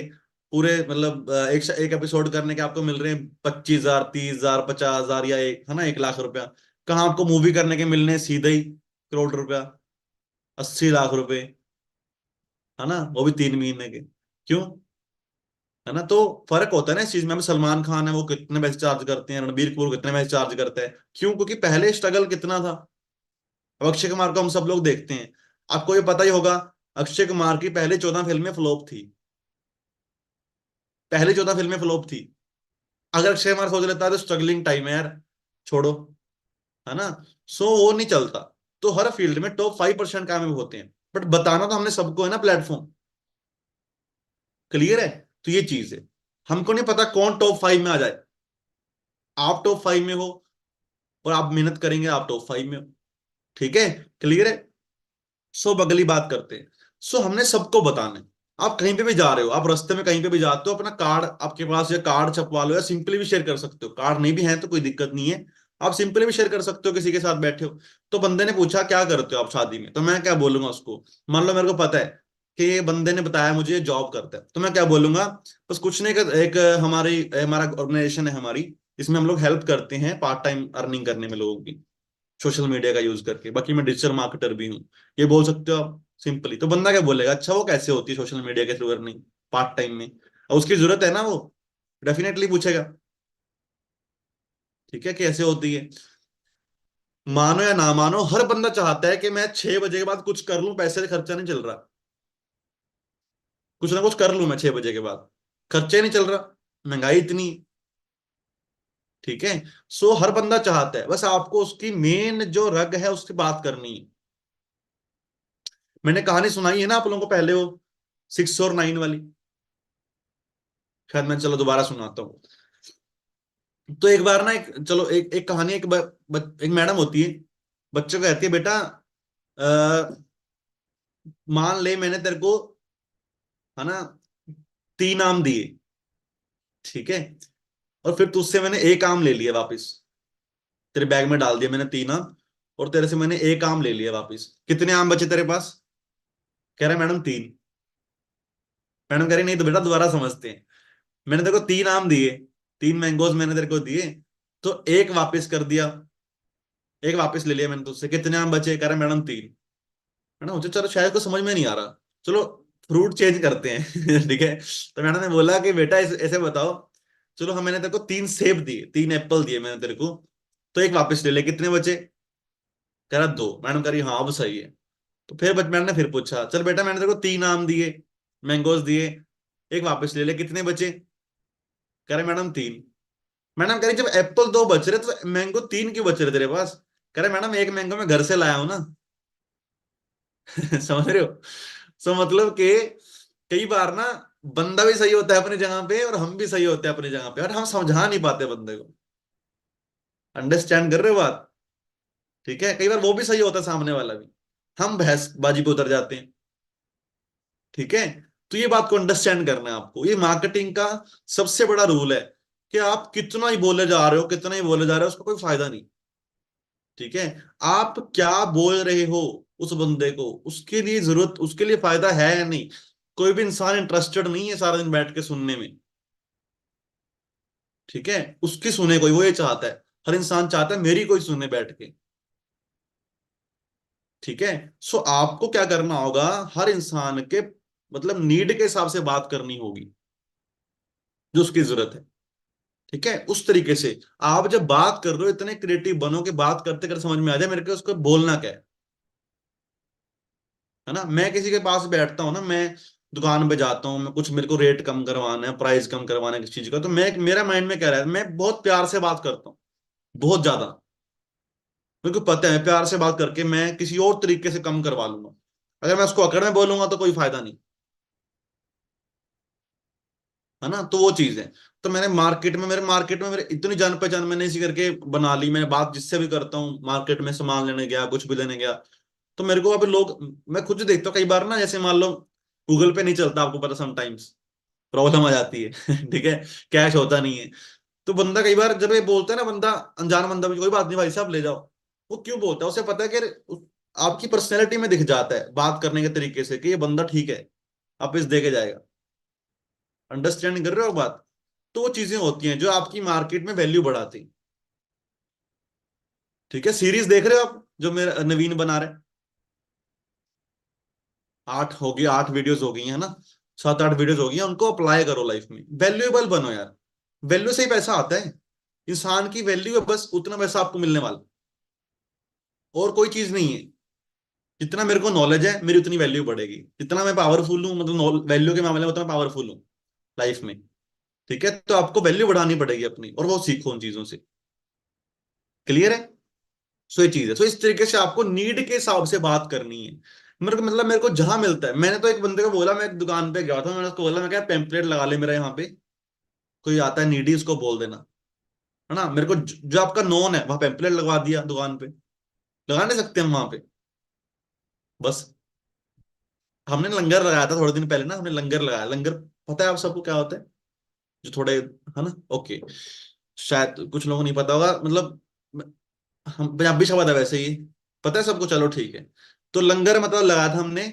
पूरे मतलब एक एपिसोड करने के आपको मिल रहे हैं 25,000 30,000 50,000 या एक, है ना, 1 लाख रुपया। कहाँ आपको मूवी करने के मिलने हैं सीधे ही करोड़ रुपया, 80 लाख रुपए, है ना, वो भी 3 महीने के। क्यों? है ना। तो फर्क होता है ना इस चीज में। अब सलमान खान है, वो कितने पैसे चार्ज करते हैं, रणबीर कपूर कितने पैसे चार्ज करते हैं, क्यों? क्योंकि पहले स्ट्रगल कितना था। अब अक्षय कुमार को हम सब लोग देखते हैं, आपको ये पता ही होगा, अक्षय कुमार की पहले 14 फिल्में फ्लॉप थी, पहले 14 फिल्में फ्लॉप थी। अगर अक्षय कुमार सोच लेता है तो स्ट्रगलिंग टाइम है यार, छोड़ो, है ना। सो वो नहीं चलता। तो हर फील्ड में टॉप 5% कामयाब होते हैं, बट बताना तो हमने सबको है ना प्लेटफॉर्म। क्लियर है? तो ये चीज है, हमको नहीं पता कौन टॉप 5 में आ जाए। आप टॉप 5 में हो और आप मेहनत करेंगे, आप टॉप 5 में हो। ठीक है। क्लियर है। सो अब अगली बात करते हैं। सो हमने सबको बताना है। आप कहीं पे भी जा रहे हो, आप रास्ते में कहीं पे भी जाते हो, अपना कार्ड आपके पास, या कार्ड छपवा लो, या सिंपली भी शेयर कर सकते हो। कार्ड नहीं भी है तो कोई दिक्कत नहीं है, आप सिंपली भी शेयर कर सकते हो, किसी के साथ बैठे हो। तो बंदे ने पूछा क्या करते हो आप शादी में, तो मैं क्या बोलूंगा उसको। मान लो मेरे को पता है कि ये बंदे ने बताया मुझे ये जॉब करता है, तो मैं क्या बोलूंगा, बस कुछ नहीं, एक हमारी हमारा ऑर्गेनाइजेशन है हमारी, इसमें हम लोग हेल्प करते हैं पार्ट टाइम अर्निंग करने में लोगों की, सोशल मीडिया का यूज करके। बाकी मैं डिजिटल मार्केटर भी हूँ, ये बोल सकते हो आप सिंपली। तो बंदा क्या बोलेगा, अच्छा वो कैसे होती है सोशल मीडिया के थ्रू अर्निंग पार्ट टाइम में, और उसकी जरूरत है ना, वो डेफिनेटली पूछेगा। ठीक है, कैसे होती है। मानो या ना मानो, हर बंदा चाहता है कि मैं 6 बजे के बाद कुछ कर लूं, पैसे से खर्चा नहीं चल रहा, कुछ ना कुछ कर लूं मैं 6 बजे के बाद, खर्चे नहीं चल रहा, महंगाई इतनी। ठीक है, सो हर बंदा चाहता है, बस आपको उसकी मेन जो रग है उसकी बात करनी है। मैंने कहानी सुनाई है ना आप लोगों को पहले, वो 6 और 9 वाली, शायद मैं, चलो दोबारा सुनाता हूँ। तो एक बार ना, एक चलो एक कहानी, एक मैडम होती है, बच्चों को कहती है, बेटा मान ले मैंने तेरे को, है ना, 3 आम दिए, ठीक है, और फिर तुझसे मैंने एक आम ले लिया वापस, तेरे बैग में डाल दिया मैंने 3 आम, और तेरे से मैंने एक आम ले लिया वापस, कितने आम बचे तेरे पास? कह रहा है मैडम 3। मैडम कह रही नहीं तो बेटा दोबारा समझते हैं, मैंने तेरे को 3 आम दिए, 3 मैंगोज मैंने तेरे को दिए, तो एक वापस कर दिया, एक वापस ले लिया मैंने तुझसे, कितने आम बचे? कह रहा है मैडम 3। मैडम मुझे, चलो शायद को समझ में नहीं आ रहा, चलो फ्रूट चेंज करते हैं ठीक है। तो मैडम ने बोला कि बेटा ऐसे बताओ, चलो हम, मैंने तेरे को 3 सेब दिए, 3 एप्पल दिए मैंने तेरे को, तो एक वापस ले ले, कितने बचे? कह रहा 2। मैडम कह रही हाँ अब सही है। तो फिर मैडम ने फिर पूछा, चल बेटा मैंने तेरे को 3 आम दिए, मैंगोज दिए, एक वापस ले ले, कितने बचे? कह रहे मैडम 3। मैडम कह रही जब एप्पल 2 बच रहे तो मैंगो 3 क्यों बच रहे तेरे पास? कह रहे मैडम एक मैंगो मैं घर से लाया हूं ना समझ रहे हो? सो मतलब कि कई बार ना, बंदा भी सही होता है अपनी जगह पे, और हम भी सही होते हैं अपनी जगह पे, और हम समझा नहीं पाते बंदे को। अंडरस्टैंड कर रहे हो बात? ठीक है, कई बार वो भी सही होता है, सामने वाला भी, हम बहसबाजी पे उतर जाते हैं। ठीक है, तो ये बात को अंडरस्टैंड करना है आपको, ये मार्केटिंग का सबसे बड़ा रूल है, कि आप कितना ही बोले जा रहे हो, कितना ही बोले जा रहे हो, उसका कोई फायदा नहीं। ठीक है, आप क्या बोल रहे हो उस बंदे को, उसके लिए जरूरत, उसके लिए फायदा है या नहीं। कोई भी इंसान इंटरेस्टेड नहीं है सारा दिन बैठ के सुनने में। ठीक है, उसकी सुने कोई, वो ये चाहता है, हर इंसान चाहता है मेरी कोई सुने बैठ के। ठीक है, सो आपको क्या करना होगा, हर इंसान के मतलब नीड के हिसाब से बात करनी होगी, जो उसकी जरूरत है। ठीक है, उस तरीके से आप जब बात कर रहे हो, इतने क्रिएटिव बनो कि बात करते करते समझ में आ जाए मेरे को उसको बोलना क्या है ना। मैं किसी के पास बैठता हूँ ना, मैं दुकान पे जाता हूँ, मैं कुछ, मेरे को रेट कम करवाना है, प्राइस कम करवाना है किसी चीज का, तो मैं, मेरा माइंड में क्या रहा है, मैं बहुत प्यार से बात करता हूँ, बहुत ज्यादा। मेरे को पता है प्यार से बात करके मैं किसी और तरीके से कम करवा लूंगा, अगर मैं उसको अकड़ में बोलूंगा तो कोई फायदा नहीं, है ना। तो वो चीज है। तो मैंने मार्केट में, मेरे इतनी जान पहचान मैंने इसी करके बना ली, मैंने बात जिससे भी करता हूँ, मार्केट में सामान लेने गया, कुछ भी लेने गया, तो मेरे को अब लोग, मैं खुद देखता हूँ कई बार ना, जैसे मान लो गूगल पे नहीं चलता, आपको पता समटाइम्स प्रॉब्लम आ जाती है ठीक है, कैश होता नहीं है, तो बंदा कई बार जब ये बोलता है ना, बंदा, अनजान बंदा भी, कोई बात नहीं भाई साहब ले जाओ, वो क्यों बोलता है, उसे पता है कि आपकी पर्सनैलिटी में दिख जाता है बात करने के तरीके से कि ये बंदा ठीक है, आप इस दे के जाएगा। अंडरस्टैंड कर रहे हो बात? तो वो चीजें होती हैं जो आपकी मार्केट में वैल्यू बढ़ाती हैं। ठीक है, सीरीज देख रहे हो आप जो मेरा नवीन बना रहे हैं, 8 वीडियोस हो गई है ना, 7 8 वीडियोस हो गई हैं, उनको अप्लाई करो लाइफ में, वैल्यूएबल बनो यार। वैल्यू से ही पैसा आता है, इंसान की वैल्यू है, बस उतना पैसा आपको मिलने वाला, और कोई चीज नहीं है। जितना मेरे को नॉलेज है, मेरी उतनी वैल्यू बढ़ेगी, जितना मैं पावरफुल हूँ, मतलब वैल्यू के मामले में उतना पावरफुल हूँ लाइफ में। ठीक है, तो आपको वैल्यू बढ़ानी पड़ेगी अपनी, और वो सीखो उन चीजों से। क्लियर है? सो ये चीज है, तो इस तरीके से आपको नीड के हिसाब से बात करनी है। मेरे को मतलब, मेरे को जहां मिलता है, मैंने तो एक बंदे को बोला, मैं एक दुकान पे गया था, मैंने उसको बोला, मैं क्या पेम्पलेट लगा ले मेरा यहाँ पे, कोई आता है नीडी उसको बोल देना, है ना। मेरे को जो आपका नोन है वहां पेम्पलेट लगवा दिया दुकान पे, लगा नहीं सकते हम वहां पे? बस, हमने लंगर लगाया था थोड़े दिन पहले ना, हमने लंगर लगाया, लंगर पता है आप सबको क्या होता है? जो थोड़े, है ना, ओके, शायद कुछ लोगों को नहीं पता होगा, मतलब हम पंजाबी शब्द है वैसे ही, पता है सबको, चलो ठीक है। तो लंगर मतलब लगाया था हमने,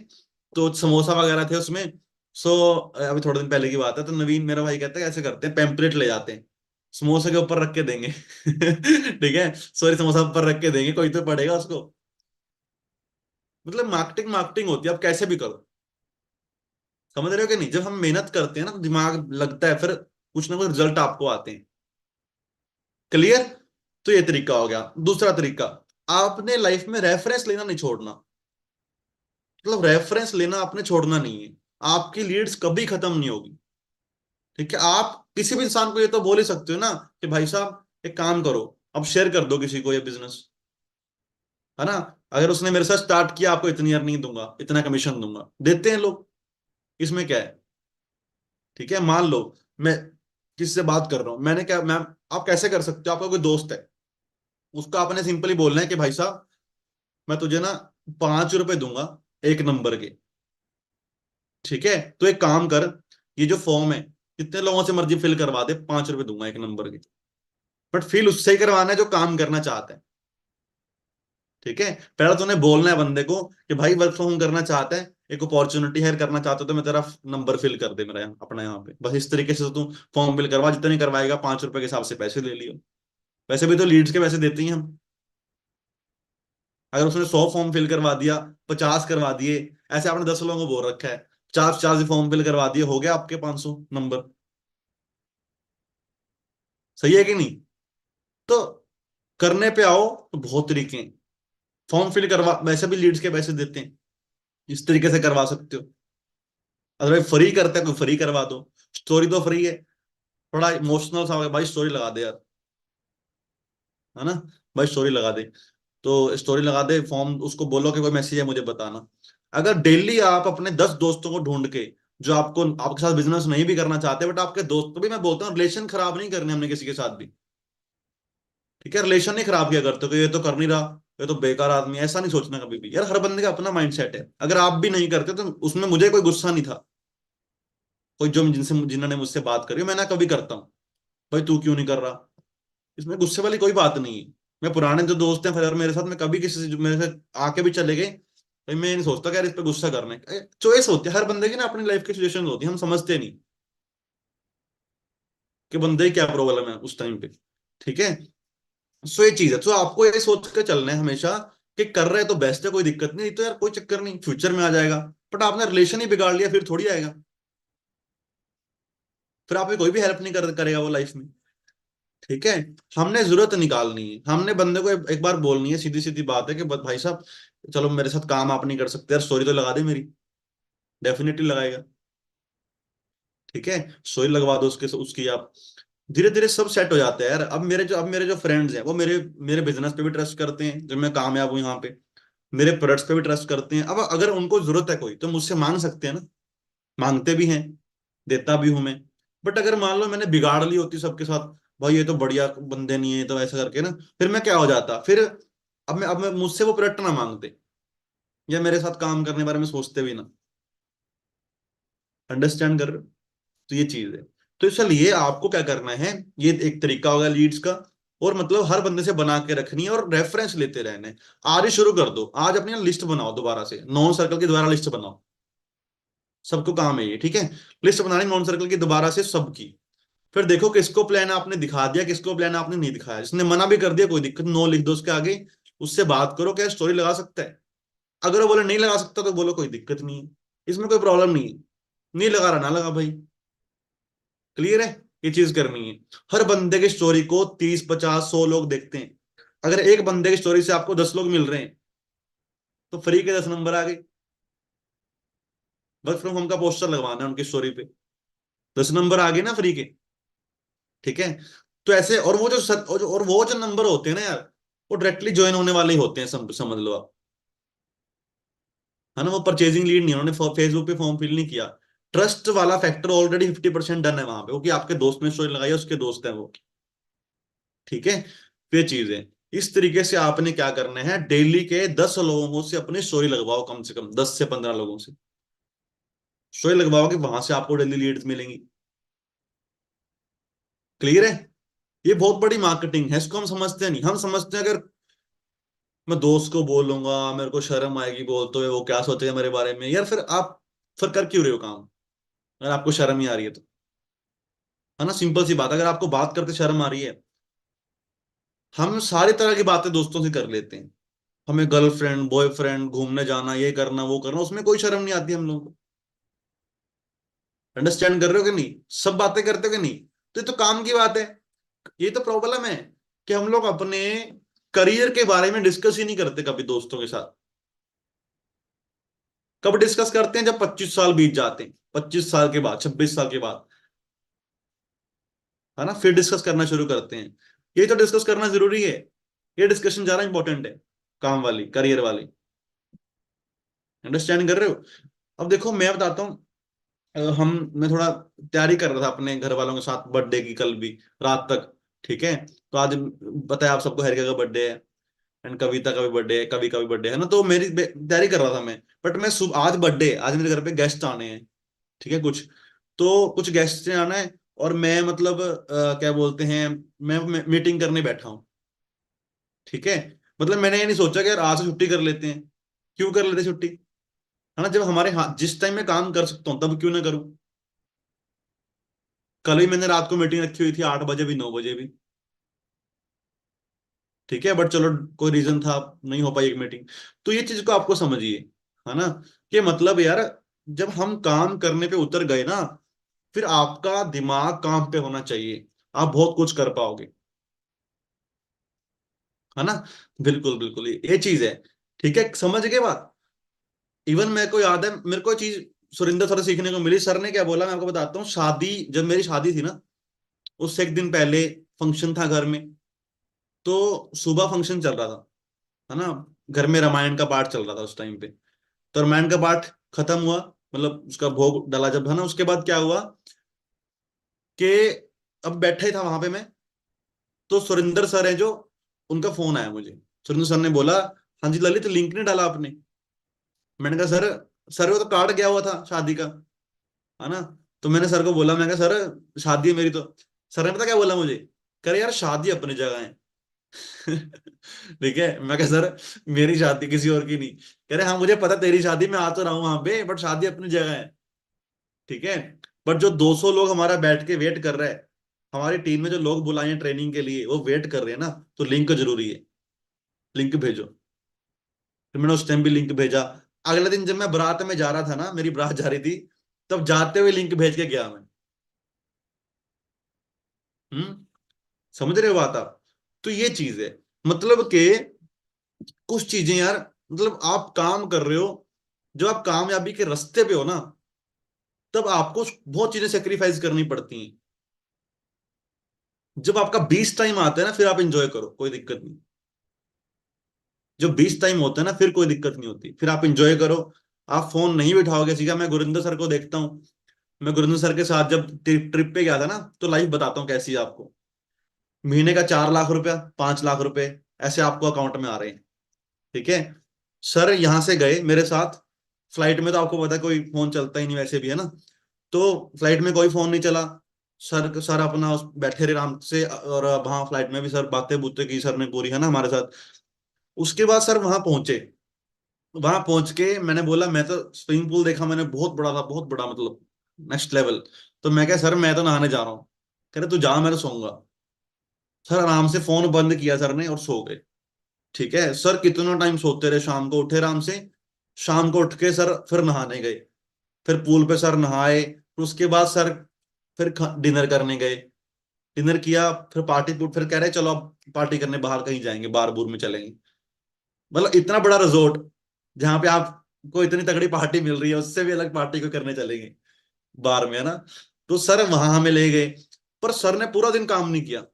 तो समोसा वगैरह थे उसमें। सो अभी थोड़े दिन पहले की बात है, तो नवीन मेरा भाई कहता है ऐसे करते हैं, पेम्पलेट ले जाते हैं, समोसे के ऊपर रख के देंगे। ठीक है, सॉरी, समोसा ऊपर रख के देंगे, कोई तो पड़ेगा उसको। मतलब मार्केटिंग मार्केटिंग होती है, आप कैसे भी करो। समझ रहे हो कि नहीं? जब हम मेहनत करते हैं ना तो दिमाग लगता है, फिर कुछ ना कुछ रिजल्ट आपको आते हैं। क्लियर? तो ये तरीका हो गया। दूसरा तरीका, आपने लाइफ में रेफरेंस लेना नहीं छोड़ना। मतलब रेफरेंस लेना आपने छोड़ना नहीं है। आपकी लीड्स कभी खत्म नहीं होगी। ठीक है, आप किसी भी इंसान को ये तो बोल ही सकते हो ना कि भाई साहब एक काम करो, अब शेयर कर दो किसी को ये बिजनेस, है ना? अगर उसने मेरे साथ स्टार्ट किया, आपको इतनी अर्निंग दूंगा, इतना कमीशन दूंगा, देते हैं लोग। इसमें क्या है? ठीक है, मान लो मैं किसी से बात कर रहा हूं, मैंने क्या, मैम, आप कैसे कर सकते हो? आपका कोई दोस्त है, उसको आपने सिंपली बोलना है कि भाई साहब मैं तुझे ना 5 रुपए दूंगा एक नंबर के। ठीक है, तो एक काम कर, ये जो फॉर्म है कितने लोगों से मर्जी फिल करवा दे, 5 रुपए दूंगा एक नंबर के। बट फिल उससे ही करवाना है जो काम करना चाहता है। ठीक है, पहले तो उन्हें बोलना है बंदे को कि भाई वर्क फ्रॉम होम करना चाहता है, एक अपॉर्चुनिटी है, करना चाहता हो तो मैं तेरा नंबर फिल कर दे मेरा यहाँ, अपना यहाँ पे, बस इस तरीके से तू फॉर्म फिल करवा, जितने करवाएगा 5 रुपए के हिसाब से पैसे ले लियो। वैसे भी तो लीड्स के पैसे देते ही हम। अगर उसने 100 फॉर्म फिल करवा दिया, 50 करवा दिए, ऐसे आपने 10 लोगों को बोल रखा है, 4 फॉर्म फिल करवा दिए, हो गया आपके 500 नंबर। सही है कि नहीं? तो करने पे आओ तो बहुत तरीके हैं। फॉर्म फिल करवा, वैसे भी लीड्स के पैसे देते हैं, इस तरीके से करवा सकते हो। अदरवाइज फ्री करते हैं, कोई फ्री करवा दो। स्टोरी तो फ्री है, थोड़ा इमोशनल सा हो गया, भाई स्टोरी लगा दे यार, है ना? भाई स्टोरी लगा दे, तो स्टोरी लगा दे, फॉर्म उसको बोलो कि कोई मैसेज है मुझे बताना। अगर डेली आप अपने 10 दोस्तों को ढूंढ के, जो आपको आपके साथ बिजनेस नहीं भी करना चाहते, बट आपके दोस्त, तो भी मैं बोलता हूँ रिलेशन खराब नहीं करने हमने किसी के साथ भी। ठीक है, रिलेशन नहीं खराब किया करते कि ये तो कर नहीं रहा, ये तो बेकार आदमी है, ऐसा नहीं सोचना कभी भी यार। हर बंदे का अपना माइंडसेट है, अगर आप भी नहीं करते तो उसमें मुझे कोई गुस्सा नहीं था। कोई जो जिनसे जिन्होंने मुझसे बात करी, मैं ना कभी करता हूँ, भाई तू क्यों नहीं कर रहा, इसमें गुस्से वाली कोई बात नहीं है। मैं पुराने जो दोस्त हैं फिर मेरे साथ, मैं कभी किसी से जो मेरे से आके भी चले गए, भाई मैं नहीं सोचता कि यार इस पे गुस्सा करना है। चॉइस होती है हर बंदे की ना, अपनी लाइफ की सिचुएशन होती है, हम समझते नहीं कि बंदे की क्या प्रॉब्लम है उस टाइम पे। ठीक है, सो ये चीज है, तो आपको ये सोच के चलना है हमेशा कि कर रहे हैं तो बेस्ट है, कोई दिक्कत नहीं, तो यार कोई चक्कर नहीं, फ्यूचर में आ जाएगा। बट आपने रिलेशन ही बिगाड़ लिया, फिर थोड़ी आएगा, फिर आपकी कोई भी हेल्प नहीं करेगा वो लाइफ में। ठीक है, हमने जरूरत निकालनी है, हमने बंदे को एक बार बोलनी है, सीधी सीधी बात है कि भाई साहब चलो मेरे साथ काम आप नहीं कर सकते यार, स्टोरी तो लगा दे मेरी। डेफिनेटली लगाएगा। ठीक है, स्टोरी लगवा दो उसके उसकी आप, धीरे धीरे सब सेट हो जाता है यार। अब मेरे जो फ्रेंड्स हैं वो मेरे मेरे बिजनेस पे भी ट्रस्ट करते हैं, जब मैं कामयाब हूँ यहाँ पे, मेरे प्रोडक्ट्स पे भी ट्रस्ट करते हैं। अब अगर उनको जरूरत है कोई, तो मुझसे मांग सकते हैं ना, मांगते भी हैं, देता भी हूं मैं। बट अगर मान लो मैंने बिगाड़ ली होती सबके साथ, भाई ये तो बढ़िया बंदे नहीं है, तो ऐसा करके ना, फिर मैं क्या हो जाता फिर। अब मैं मुझसे वो प्रोडक्ट ना मांगते, या मेरे साथ काम करने के बारे में सोचते भी ना। अंडरस्टैंड कर रहे हो? तो ये चीज है। तो इसलिए आपको क्या करना है, ये एक तरीका होगा लीड्स का, और मतलब हर बंदे से बना के रखनी है और रेफरेंस लेते रहने हैं। आज ही शुरू कर दो, आज अपनी लिस्ट बनाओ, दोबारा से नॉन सर्कल की दोबारा लिस्ट बनाओ। सबको काम है ये, ठीक है? लिस्ट बनानी नॉन सर्कल की दोबारा से सबकी। फिर देखो किसको प्लान आपने दिखा दिया, किसको प्लान आपने नहीं दिखाया, जिसने मना भी कर दिया कोई दिक्कत, नो लिख दो उसके आगे, उससे बात करो क्या स्टोरी लगा सकता है। अगर वो बोले नहीं लगा सकता, तो बोलो कोई दिक्कत नहीं है, इसमें कोई प्रॉब्लम नहीं है, नहीं लगा रहा ना लगा भाई। क्लियर है? ये चीज करनी है। हर बंदे की स्टोरी को 30 50 100 लोग देखते हैं। अगर एक बंदे की स्टोरी से आपको 10 लोग मिल रहे हैं, तो फ्री के 10 नंबर आ गए। वर्क फ्रॉम होम का पोस्टर लगवाना है उनकी स्टोरी पे, 10 नंबर आ गए ना फ्री के। ठीक है, तो ऐसे, और वो जो और वो जो नंबर होते हैं ना यार, वो डायरेक्टली ज्वाइन होने वाले ही होते हैं, समझ लो आप, है ना? वो परचेजिंग लीड नहीं है, उन्होंने फेसबुक पे फॉर्म फिल नहीं किया। ट्रस्ट वाला फैक्टर ऑलरेडी 50% डन है वहां पे, क्योंकि आपके दोस्त ने स्टोरी लगाई है, उसके दोस्त हैं वो। ठीक है, तो ये चीज है। इस तरीके से आपने क्या करना है, डेली के 10 लोगों से अपनी स्टोरी लगवाओ, कम से कम 10 से 15 लोगों से स्टोरी लगवाओगे, वहां से आपको डेली लीड्स मिलेंगी। क्लियर है? ये बहुत बड़ी मार्केटिंग है, इसको हम समझते नहीं। हम समझते हैं अगर मैं दोस्त को बोलूंगा मेरे को शर्म आएगी बोलते हुए, वो क्या सोचेगा मेरे बारे में, यार फिर आप फिर कर क्यों रहे हो काम, अगर आपको शर्म ही आ रही है तो? है ना, सिंपल सी बात, अगर आपको बात करते शर्म आ रही है, हम सारी तरह की बातें दोस्तों से कर लेते हैं। हमें गर्लफ्रेंड बॉयफ्रेंड घूमने जाना, ये करना वो करना, उसमें कोई शर्म नहीं आती हम लोगों को। अंडरस्टैंड कर रहे हो कि नहीं, सब बातें करते हो कि नहीं। तो ये तो काम की बात है। ये तो प्रॉब्लम है कि हम लोग अपने करियर के बारे में डिस्कस ही नहीं करते कभी दोस्तों के साथ। कब डिस्कस करते हैं, जब 25 साल बीत जाते हैं, 25 साल के बाद, 26 साल के बाद, है ना, फिर डिस्कस करना शुरू करते हैं। ये तो डिस्कस करना जरूरी है, ये डिस्कशन ज्यादा इंपॉर्टेंट है, काम वाली, करियर वाली। अंडरस्टैंड कर रहे हो। अब देखो मैं बताता हूँ, मैं थोड़ा तैयारी कर रहा था अपने घर वालों के साथ बर्थडे की, कल भी रात तक। ठीक है, तो आज पता है आप सबको, हरिका का बर्थडे है, एंड कविता का भी बर्थडे है, कवि का भी बर्थडे है ना, तो मेरी तैयारी कर रहा था मैं। बट मैं सुबह, आज बर्थडे है, आज मेरे घर पे गेस्ट आने हैं। ठीक है, कुछ गेस्ट ने आना है, और मैं मतलब क्या बोलते हैं, मैं मीटिंग करने बैठा हूँ। ठीक है, मतलब मैंने ये नहीं सोचा कि यार आज से छुट्टी कर लेते हैं। क्यों कर लेते छुट्टी, है ना, जब हमारे हाथ, जिस टाइम में काम कर सकता हूँ तब क्यों ना करूँ। कल ही मैंने रात को मीटिंग रखी हुई थी, 8 बजे भी 9 बजे भी। ठीक है, बट चलो, कोई रीजन था, नहीं हो पाई एक मीटिंग। तो ये चीज को आपको समझिए, है ना, कि मतलब यार, जब हम काम करने पे उतर गए ना, फिर आपका दिमाग काम पे होना चाहिए, आप बहुत कुछ कर पाओगे, है ना। बिल्कुल बिल्कुल, ये चीज है। ठीक है, समझ गए बात। इवन मेरे को याद है, मेरे को ये चीज सुरिंदर सर से सीखने को मिली। सर ने क्या बोला, मैं आपको बताता हूँ। जब मेरी शादी थी ना, उससे एक दिन पहले फंक्शन था घर में। तो सुबह फंक्शन चल रहा था, है ना, घर में रामायण का पाठ चल रहा था उस टाइम पे। तो रामायण का पाठ खत्म हुआ, मतलब उसका भोग डाला जब, है ना, उसके बाद क्या हुआ कि अब बैठा ही था वहां पे मैं, तो सुरिंदर सर है जो, उनका फोन आया मुझे। सुरिंदर सर ने बोला, हाँ जी ललित, लिंक नहीं डाला आपने। मैंने कहा सर, सर वो तो कार्ड गया हुआ था शादी का, है ना। तो मैंने सर को बोला, मैं कहा सर शादी है मेरी तो। सर ने पता क्या बोला मुझे, कह रहे यार शादी अपनी जगह है। ठीक है, मैं कहा सर मेरी शादी किसी और की नहीं। कह रहे हाँ मुझे पता तेरी शादी, मैं आ तो रहा हूँ वहां पे, बट शादी अपनी जगह है। ठीक है, बट जो 200 लोग हमारा बैठ के वेट कर रहे हैं, हमारी टीम में जो लोग बुलाए हैं ट्रेनिंग के लिए, वो वेट कर रहे हैं ना, तो लिंक जरूरी है, लिंक भेजो। फिर मैंने उस टाइम भी लिंक भेजा। अगले दिन जब मैं बारात में जा रहा था ना, मेरी बारात जा रही थी, तब जाते हुए लिंक भेज के गया मैं। हम्म, समझ रहे हो बात आप। तो ये चीज है, मतलब कि कुछ चीजें यार, मतलब आप काम कर रहे हो, जब आप कामयाबी के रास्ते पे हो ना, तब आपको बहुत चीजें सेक्रीफाइस करनी पड़ती हैं। जब आपका 20 टाइम आता है ना, फिर आप इंजॉय करो, कोई दिक्कत नहीं। जब 20 टाइम होता है ना, फिर कोई दिक्कत नहीं होती, फिर आप इंजॉय करो। आप फोन नहीं बिठाओगे, सीखा, मैं गुरिंदर सर को देखता हूँ। मैं गुरिंदर सर के साथ जब ट्रिप पे गया था ना, तो लाइफ बताता हूँ कैसी है आपको। महीने का 4 लाख रुपया, 5 लाख रुपए, ऐसे आपको अकाउंट में आ रहे हैं। ठीक है, सर यहाँ से गए मेरे साथ। फ्लाइट में तो आपको पता है कोई फोन चलता ही नहीं वैसे भी, है ना। तो फ्लाइट में कोई फोन नहीं चला। सर सर अपना बैठे रहे आराम से, और वहां फ्लाइट में भी सर बातें बूतें की सर ने पूरी, है ना, हमारे साथ। उसके बाद सर वहां पहुंचे। वहां पहुंच के मैंने बोला, मैं तो स्विमिंग पूल देखा मैंने, बहुत बड़ा था, बहुत बड़ा, मतलब नेक्स्ट लेवल। तो मैं क्या सर, मैं तो नहाने जा रहा हूँ। कह रहे तू जा, मैं तो सोऊंगा। सर आराम से फोन बंद किया सर ने और सो गए। ठीक है, सर कितना टाइम सोते रहे, शाम को उठे आराम से। शाम को उठ के सर फिर नहाने गए। फिर पूल पे सर नहाए, फिर उसके बाद सर फिर डिनर करने गए। डिनर किया, फिर फिर कह रहे चलो अब पार्टी करने बाहर कहीं जाएंगे, बार बूर में चलेंगे। मतलब इतना बड़ा रिजोर्ट, जहाँ पे आपको इतनी तगड़ी पार्टी मिल रही है, उससे भी अलग पार्टी को करने चलेंगे बार में, है ना। तो सर वहां हमें ले गए, पर सर ने पूरा दिन काम नहीं किया।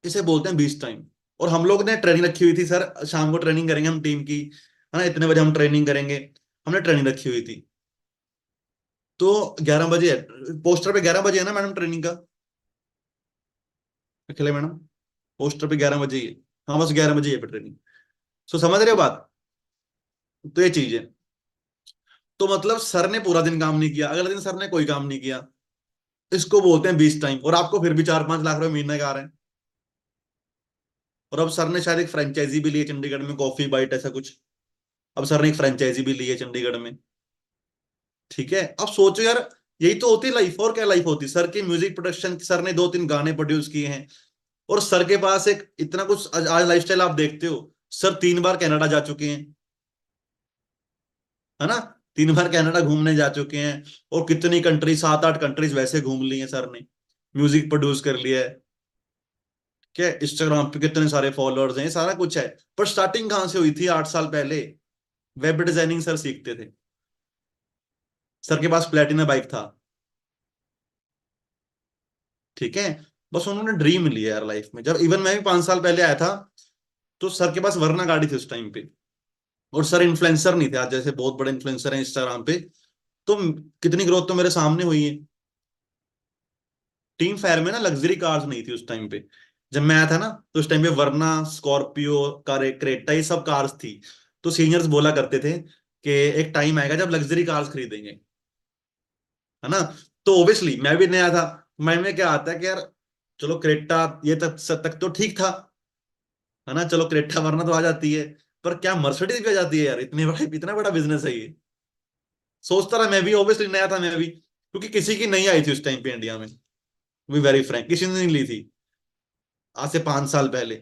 इसे बोलते हैं 20 टाइम। और हम लोग ने ट्रेनिंग रखी हुई थी सर, शाम को ट्रेनिंग करेंगे हम टीम की, है ना, इतने बजे हम ट्रेनिंग करेंगे। हमने ट्रेनिंग रखी हुई थी। तो 11 बजे है, पोस्टर पे 11 बजे है ना मैडम ट्रेनिंग का, अखिले मैडम, पोस्टर पे 11 बजे ही है। हाँ बस 11 बजे ही है ट्रेनिंग। सो समझ रहे हो बात। तो ये चीज है। तो मतलब सर ने पूरा दिन काम नहीं किया, अगले दिन सर ने कोई काम नहीं किया। इसको बोलते हैं 20 टाइम, और आपको फिर भी 4-5 लाख रुपए महीने का आ रहे हैं। और अब सर ने शायद एक फ्रेंचाइजी भी ली है चंडीगढ़ में, कॉफी बाइट ऐसा कुछ। अब सर ने एक फ्रेंचाइजी भी ली है चंडीगढ़ में। ठीक है, अब सोचो यार, यही तो होती लाइफ, और क्या लाइफ होती। सर की म्यूजिक प्रोडक्शन, सर ने 2-3 गाने प्रोड्यूस किए हैं, और सर के पास एक इतना कुछ, आज लाइफस्टाइल आप देखते हो। सर 3 बार कनाडा जा चुके हैं, है ना। 3 बार कनाडा घूमने जा चुके हैं। और कितनी कंट्री, 7-8 कंट्रीज वैसे घूम ली हैं सर ने। म्यूजिक प्रोड्यूस कर लिया है। क्या इंस्टाग्राम पे कितने सारे फॉलोअर्स हैं, ये सारा कुछ है। पर स्टार्टिंग कहाँ से हुई थी 8 साल पहले? वेब डिजाइनिंग सर सीखते थे। सर के पास प्लेटिना बाइक था। ठीक है। बस उन्होंने ड्रीम लिया यार लाइफ में। जब इवन मैं भी 5 साल पहले आया था, तो सर के पास वरना गाड़ी थी उस टाइम पे। और सर इन्फ्लुएंसर नहीं थे, आज जैसे बहुत बड़े इन्फ्लुएंसर हैं इंस्टाग्राम पे। तो कितनी ग्रोथ तो मेरे सामने हुई है। टीम फायर में ना लग्जरी कार्स नहीं थी उस टाइम पे। जब मैं आया था ना, तो उस टाइम पे वरना, स्कॉर्पियो, क्रेटा, ये सब कार्स थी। तो सीनियर्स बोला करते थे कि एक टाइम आएगा जब लग्जरी कार्स खरीदेंगे, है ना। तो ओब्वियसली मैं भी नया था। माइंड में क्या आता है कि यार, चलो क्रेटा ये तक तो ठीक था, है ना। चलो क्रेटा वरना तो आ जाती है, पर क्या मर्सिडीज भी आ जाती है यार? इतना बड़ा बिजनेस है ये। सोचता रहा मैं भी, ओब्वियसली नया था मैं भी, क्योंकि किसी की नहीं आई थी उस टाइम पे इंडिया में। बी वेरी फ्रैंक, किसी ने नहीं ली थी आज से 5 साल पहले।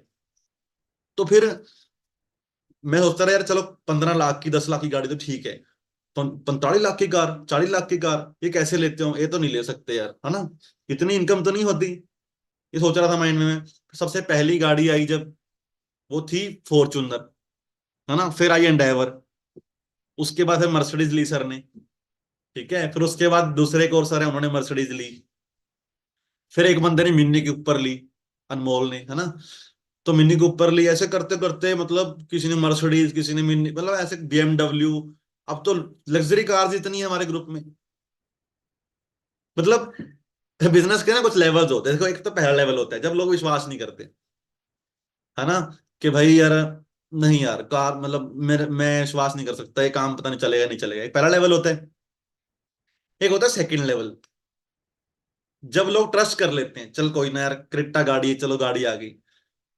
तो फिर मैं सोचता रहा यार, चलो 15 लाख की, 10 लाख की गाड़ी तो ठीक है। 45 लाख की कार, 40 लाख की कार, ये कैसे लेते हो? ये तो नहीं ले सकते यार, है ना। इतनी इनकम तो नहीं होती। ये सोच रहा था माइंड में मैं। सबसे पहली गाड़ी आई जब, वो थी फॉर्च्यूनर, है ना। फिर आई एंडेवर। उसके बाद फिर मर्सिडीज ली सर ने। ठीक है। फिर उसके बाद दूसरे एक और सर है, उन्होंने मर्सिडीज ली। फिर एक बंदे ने मिन्नी के ऊपर ली, अनमोल ने, है ना। तो मिन्नी के ऊपर ली, ऐसे करते करते मतलब किसी ने मर्सिडीज, किसी ने मिन्नी, मतलब ऐसे BMW। अब तो लग्जरी कार्स इतनी है हमारे ग्रुप में। मतलब बिजनेस के ना कुछ लेवल्स होते हैं। देखो, एक तो पहला लेवल होता है जब लोग विश्वास नहीं करते, है ना, कि भाई यार, नहीं यार कार, मतलब मैं विश्वास नहीं कर सकता, ये काम पता नहीं चलेगा नहीं चलेगा। एक पहला लेवल होता है। एक होता है सेकंड लेवल, जब लोग ट्रस्ट कर लेते हैं, चल कोई ना यार, क्रेटा गाड़ी है, चलो गाड़ी आ गई।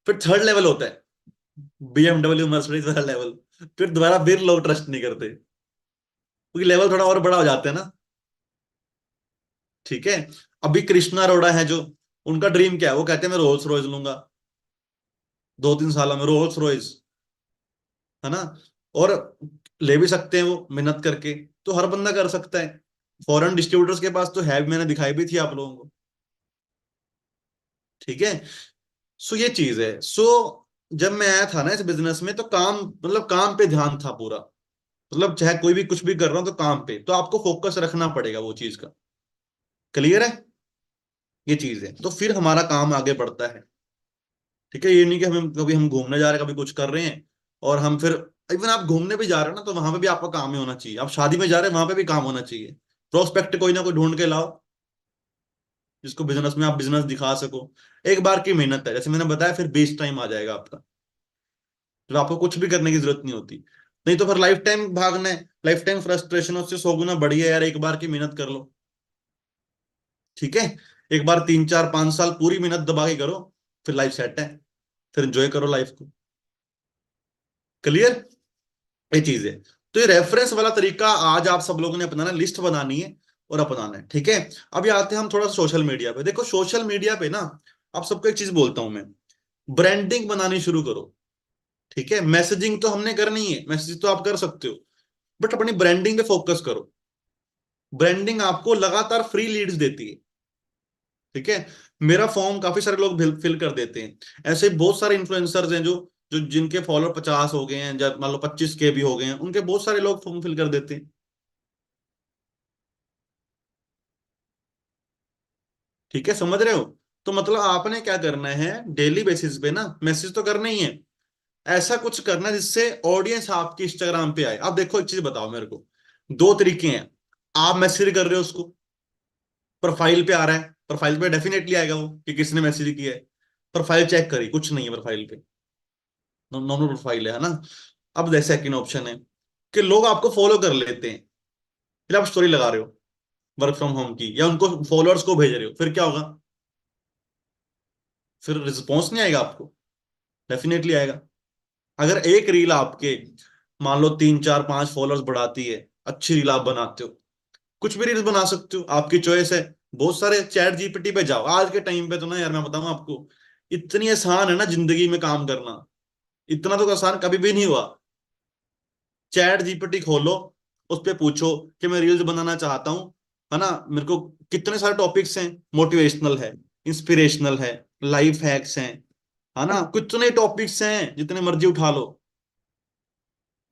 फिर थर्ड लेवल होता है, BMW मर्सिडीज वाला लेवल। फिर दोबारा फिर लोग ट्रस्ट नहीं करते, क्योंकि लेवल थोड़ा और बड़ा हो जाता है ना। ठीक है। अभी कृष्णा अरोड़ा है जो, उनका ड्रीम क्या है? वो कहते हैं मैं रोल्स रॉयस लूंगा 2-3 सालों में, रोल्स रॉयस, है ना। और ले भी सकते हैं वो मेहनत करके। तो हर बंदा कर सकता है। फॉरेन डिस्ट्रीब्यूटर्स के पास तो है, मैंने दिखाई भी थी आप लोगों को। ठीक है। सो ये चीज है। सो जब मैं आया था ना इस बिजनेस में, तो काम, मतलब काम पे ध्यान था पूरा। मतलब चाहे कोई भी कुछ भी कर रहा हूं, तो काम पे तो आपको फोकस रखना पड़ेगा वो चीज का। क्लियर है? ये चीज है, तो फिर हमारा काम आगे बढ़ता है। ठीक है। ये नहीं कि हम कभी हम घूमने जा रहे हैं, कभी कुछ कर रहे हैं, और हम फिर, इवन आप घूमने भी जा रहे हो ना, तो वहां पे भी आपका काम ही होना चाहिए। आप शादी में जा रहे हैं, वहां पे भी काम होना चाहिए। प्रोस्पेक्ट कोई ना कोई ढूंढ के लाओ, जिसको बिजनेस में आप बिजनेस दिखा सको। एक बार की मेहनत है, जैसे मैंने बताया, फिर बेस टाइम आ जाएगा आपका। तो आपको कुछ भी करने की जरूरत नहीं होती। नहीं तो फिर लाइफ टाइम भागना है, लाइफ टाइम फ्रस्ट्रेशन, उससे 100 गुना बढ़िया यार, एक बार की मेहनत कर लो। ठीक है। एक बार 3-4-5 साल पूरी मेहनत दबा के करो, फिर लाइफ सेट है। फिर एंजॉय करो लाइफ को। क्लियर? ये चीज है। तो ये रेफरेंस वाला तरीका आज आप सब लोगों ने अपनाना, लिस्ट बनानी है और अपनाना है। ठीक है। अभी आते हैं हम थोड़ा सा सोशल मीडिया पे। देखो सोशल मीडिया पे ना, आप सबको एक चीज बोलता हूं मैं, ब्रांडिंग बनानी शुरू करो। ठीक है। मैसेजिंग तो हमने करनी है, मैसेज तो आप कर सकते हो, बट अपनी ब्रांडिंग पे फोकस करो। ब्रांडिंग आपको लगातार फ्री लीड्स देती है। ठीक है। मेरा फॉर्म काफी सारे लोग फिल कर देते हैं। ऐसे बहुत सारे इन्फ्लुएंसर्स हैं जो जो जिनके फॉलोअर 50 हो गए हैं, जब मान लो 25K भी हो गए हैं, उनके बहुत सारे लोग फॉर्म फिल कर देते हैं। ठीक है, समझ रहे हो? तो मतलब आपने क्या करना है, डेली बेसिस पे ना मैसेज तो करना ही है। ऐसा कुछ करना है जिससे ऑडियंस आपकी इंस्टाग्राम पे आए। आप देखो, एक चीज बताओ मेरे को, दो तरीके हैं। आप मैसेज कर रहे हो उसको, प्रोफाइल पे आ रहा है, प्रोफाइल पे डेफिनेटली आएगा वो कि किसने मैसेज किया है। प्रोफाइल चेक करी, कुछ नहीं है प्रोफाइल पे, नॉर्मल प्रोफाइल है ना। अब सेकंड ऑप्शन है कि लोग आपको फॉलो कर लेते हैं, फिर आप स्टोरी लगा रहे हो वर्क फ्रॉम होम की, या उनको फॉलोअर्स को भेज रहे हो, फिर क्या होगा? फिर रिस्पॉन्स नहीं आएगा आपको? डेफिनेटली आएगा। अगर एक रील आपके मान लो 3-4-5 फॉलोअर्स बढ़ाती है, अच्छी रील आप बनाते हो, कुछ भी रील्स बना सकते हो, आपकी चॉइस है। बहुत सारे, चैट जीपीटी पे जाओ, आज के टाइम पे तो ना यार मैं बताऊं आपको, इतनी आसान है ना जिंदगी में काम करना, इतना तो आसान कभी भी नहीं हुआ। चैट जीपीटी खोलो, उस पे पूछो कि मैं रील्स बनाना चाहता हूँ, है ना, मेरे को कितने सारे टॉपिक्स हैं, मोटिवेशनल है, इंस्पिरेशनल है, लाइफ हैक्स हैं, है ना, कितने टॉपिक्स हैं, जितने मर्जी उठा लो,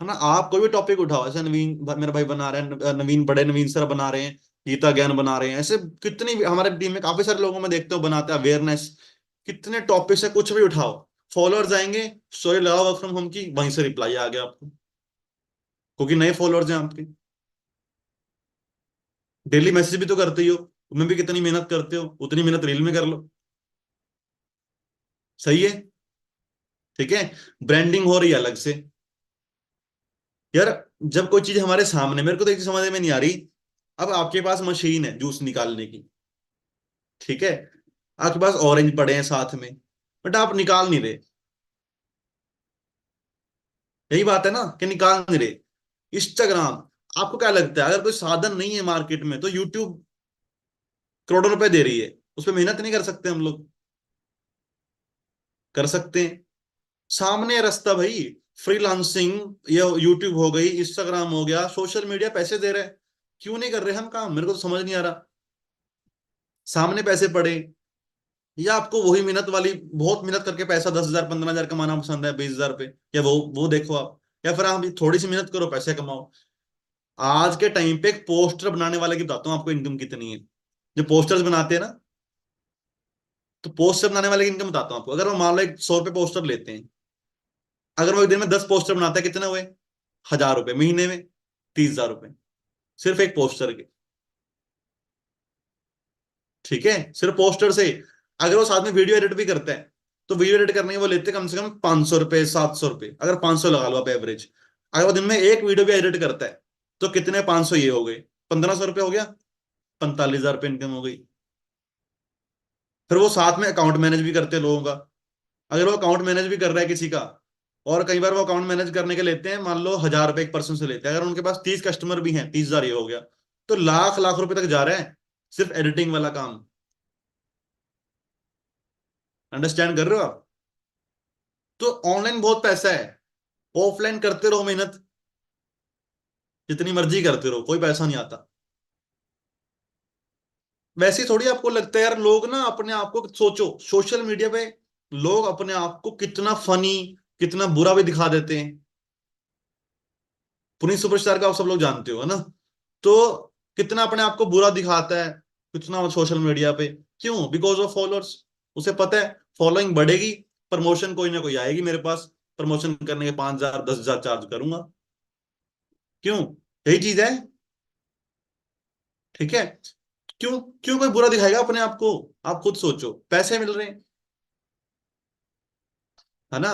है ना। आप कोई भी टॉपिक उठाओ, ऐसे नवीन मेरा भाई बना रहे हैं, नवीन बड़े नवीन सर बना रहे हैं, गीता ज्ञान बना रहे हैं, ऐसे कितनी हमारे टीम में काफी सारे लोगों में देखते हो बनाते हैं अवेयरनेस, कितने टॉपिक्स है, कुछ भी उठाओ, फॉलोअर्स आएंगे, स्टोरी लगाओ वर्क फ्रॉम होम की, वहीं से रिप्लाई आ गया आपको, क्योंकि नए फॉलोअर्स हैं आपके। डेली मैसेज भी तो करते ही हो, उसमें भी कितनी मेहनत करते हो, उतनी मेहनत रील में कर लो। सही है, ठीक है। ब्रांडिंग हो रही है अलग से यार। जब कोई चीज हमारे सामने, मेरे को तो एक चीज समझ में नहीं आ रही, अब आपके पास मशीन है जूस निकालने की, ठीक है, आपके पास ऑरेंज पड़े हैं साथ में, बट आप निकाल नहीं रहे। यही बात है ना कि निकाल नहीं रहे। इंस्टाग्राम, आपको क्या लगता है अगर कोई साधन नहीं है मार्केट में तो यूट्यूब करोड़ों रुपए दे रही है, उस पर मेहनत नहीं कर सकते हम लोग? कर सकते हैं। सामने है रास्ता भाई, फ्रीलांसिंग, ये यूट्यूब हो गई, इंस्टाग्राम हो गया, सोशल मीडिया पैसे दे रहे हैं, क्यों नहीं कर रहे हम काम? मेरे को तो समझ नहीं आ रहा। सामने पैसे पड़े, या आपको वही मेहनत वाली, बहुत मेहनत करके पैसा 10,000 15,000 कमाना पसंद है, 20,000 पे, या वो देखो आप, या फिर आप थोड़ी सी मेहनत करो पैसे कमाओ। आज के टाइम पे एक पोस्टर बनाने वाले की बताता हूँ आपको इनकम कितनी है। जो पोस्टर्स बनाते हैं ना, तो पोस्टर बनाने वाले की इनकम बताता हूँ आपको। अगर वो मान लो 100 रुपये पोस्टर लेते हैं, अगर वो एक दिन में 10 पोस्टर बनाता है, कितने हुए? 1,000 रुपये महीने में, 30,000 रुपये सिर्फ एक पोस्टर के, ठीक है, सिर्फ पोस्टर से। अगर वो साथ में वीडियो एडिट भी करता है, तो वीडियो एडिट करने के वो लेते कम से कम 500 रुपये 700 रुपये, अगर 500 लगा लो आप एवरेज। अगर वो दिन में एक वीडियो भी एडिट करता है, तो कितने 500 ये हो गए, 1,500 रुपये हो गया, 45,000 रुपये इनकम हो गई। फिर वो साथ में अकाउंट मैनेज भी करते हैं लोगों का, अगर वो अकाउंट मैनेज भी कर रहा है किसी का, और कई बार वो अकाउंट मैनेज करने के लेते हैं, मान लो 1,000 रुपये एक पर्सन से लेते हैं, अगर उनके पास 30 कस्टमर भी हैं, 30,000 ये हो गया, तो लाख लाख रुपए तक जा रहे हैं, सिर्फ एडिटिंग वाला काम। अंडरस्टैंड कर रहे हो आप? तो ऑनलाइन बहुत पैसा है, ऑफलाइन करते रहो मेहनत, जितनी मर्जी करते रहो, कोई पैसा नहीं आता। वैसे ही थोड़ी आपको लगता है यार, लोग ना अपने आप को, सोचो सोशल मीडिया पे लोग अपने आप को कितना फनी, कितना बुरा भी दिखा देते हैं। पुनीत सुपरस्टार का आप सब लोग जानते हो, है ना, तो कितना अपने आप को बुरा दिखाता है, कितना सोशल मीडिया पे, क्यों? Because of followers. उसे पता है फॉलोइंग बढ़ेगी, प्रमोशन कोई ना कोई आएगी मेरे पास, प्रमोशन करने के 5,000 10,000 चार्ज करूंगा। क्यों? यही चीज है, ठीक है। क्यों? क्यों कोई बुरा दिखाएगा अपने आप को? आप खुद सोचो, पैसे मिल रहे हैं, है ना।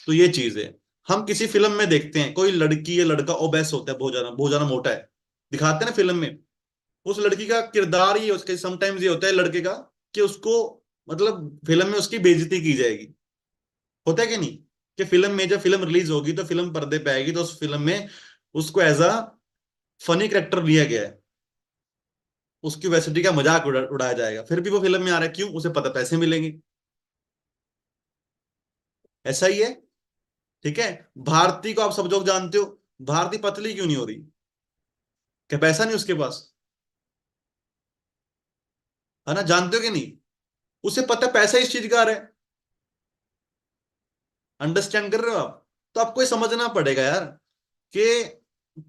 तो ये चीज है। हम किसी फिल्म में देखते हैं कोई लड़की या लड़का ओबेस होता है, बहुत ज्यादा मोटा है, दिखाते हैं ना फिल्म में। उस लड़की का किरदार ही उसके समटाइम्स ये होता है लड़के का, कि उसको, मतलब फिल्म में उसकी बेइज्जती की जाएगी। होता है कि नहीं? कि फिल्म में, जब फिल्म रिलीज होगी तो फिल्म पर्दे पे आएगी, तो उस फिल्म में उसको एज अ फनी करेक्टर लिया गया है, उसकी वैसिटी का मजाक उड़ाया जाएगा, फिर भी वो फिल्म में आ रहा है, क्यों? उसे पता पैसे मिलेंगे। ऐसा ही है, ठीक है। भारती को आप सब लोग जानते हो, भारती पतली क्यों नहीं हो रही? क्या पैसा नहीं उसके पास? है ना, जानते हो कि नहीं? उसे पता पैसा इस चीज का आ रहा है। अंडरस्टैंड कर रहे हो आप? तो आपको ये समझना पड़ेगा यार, कि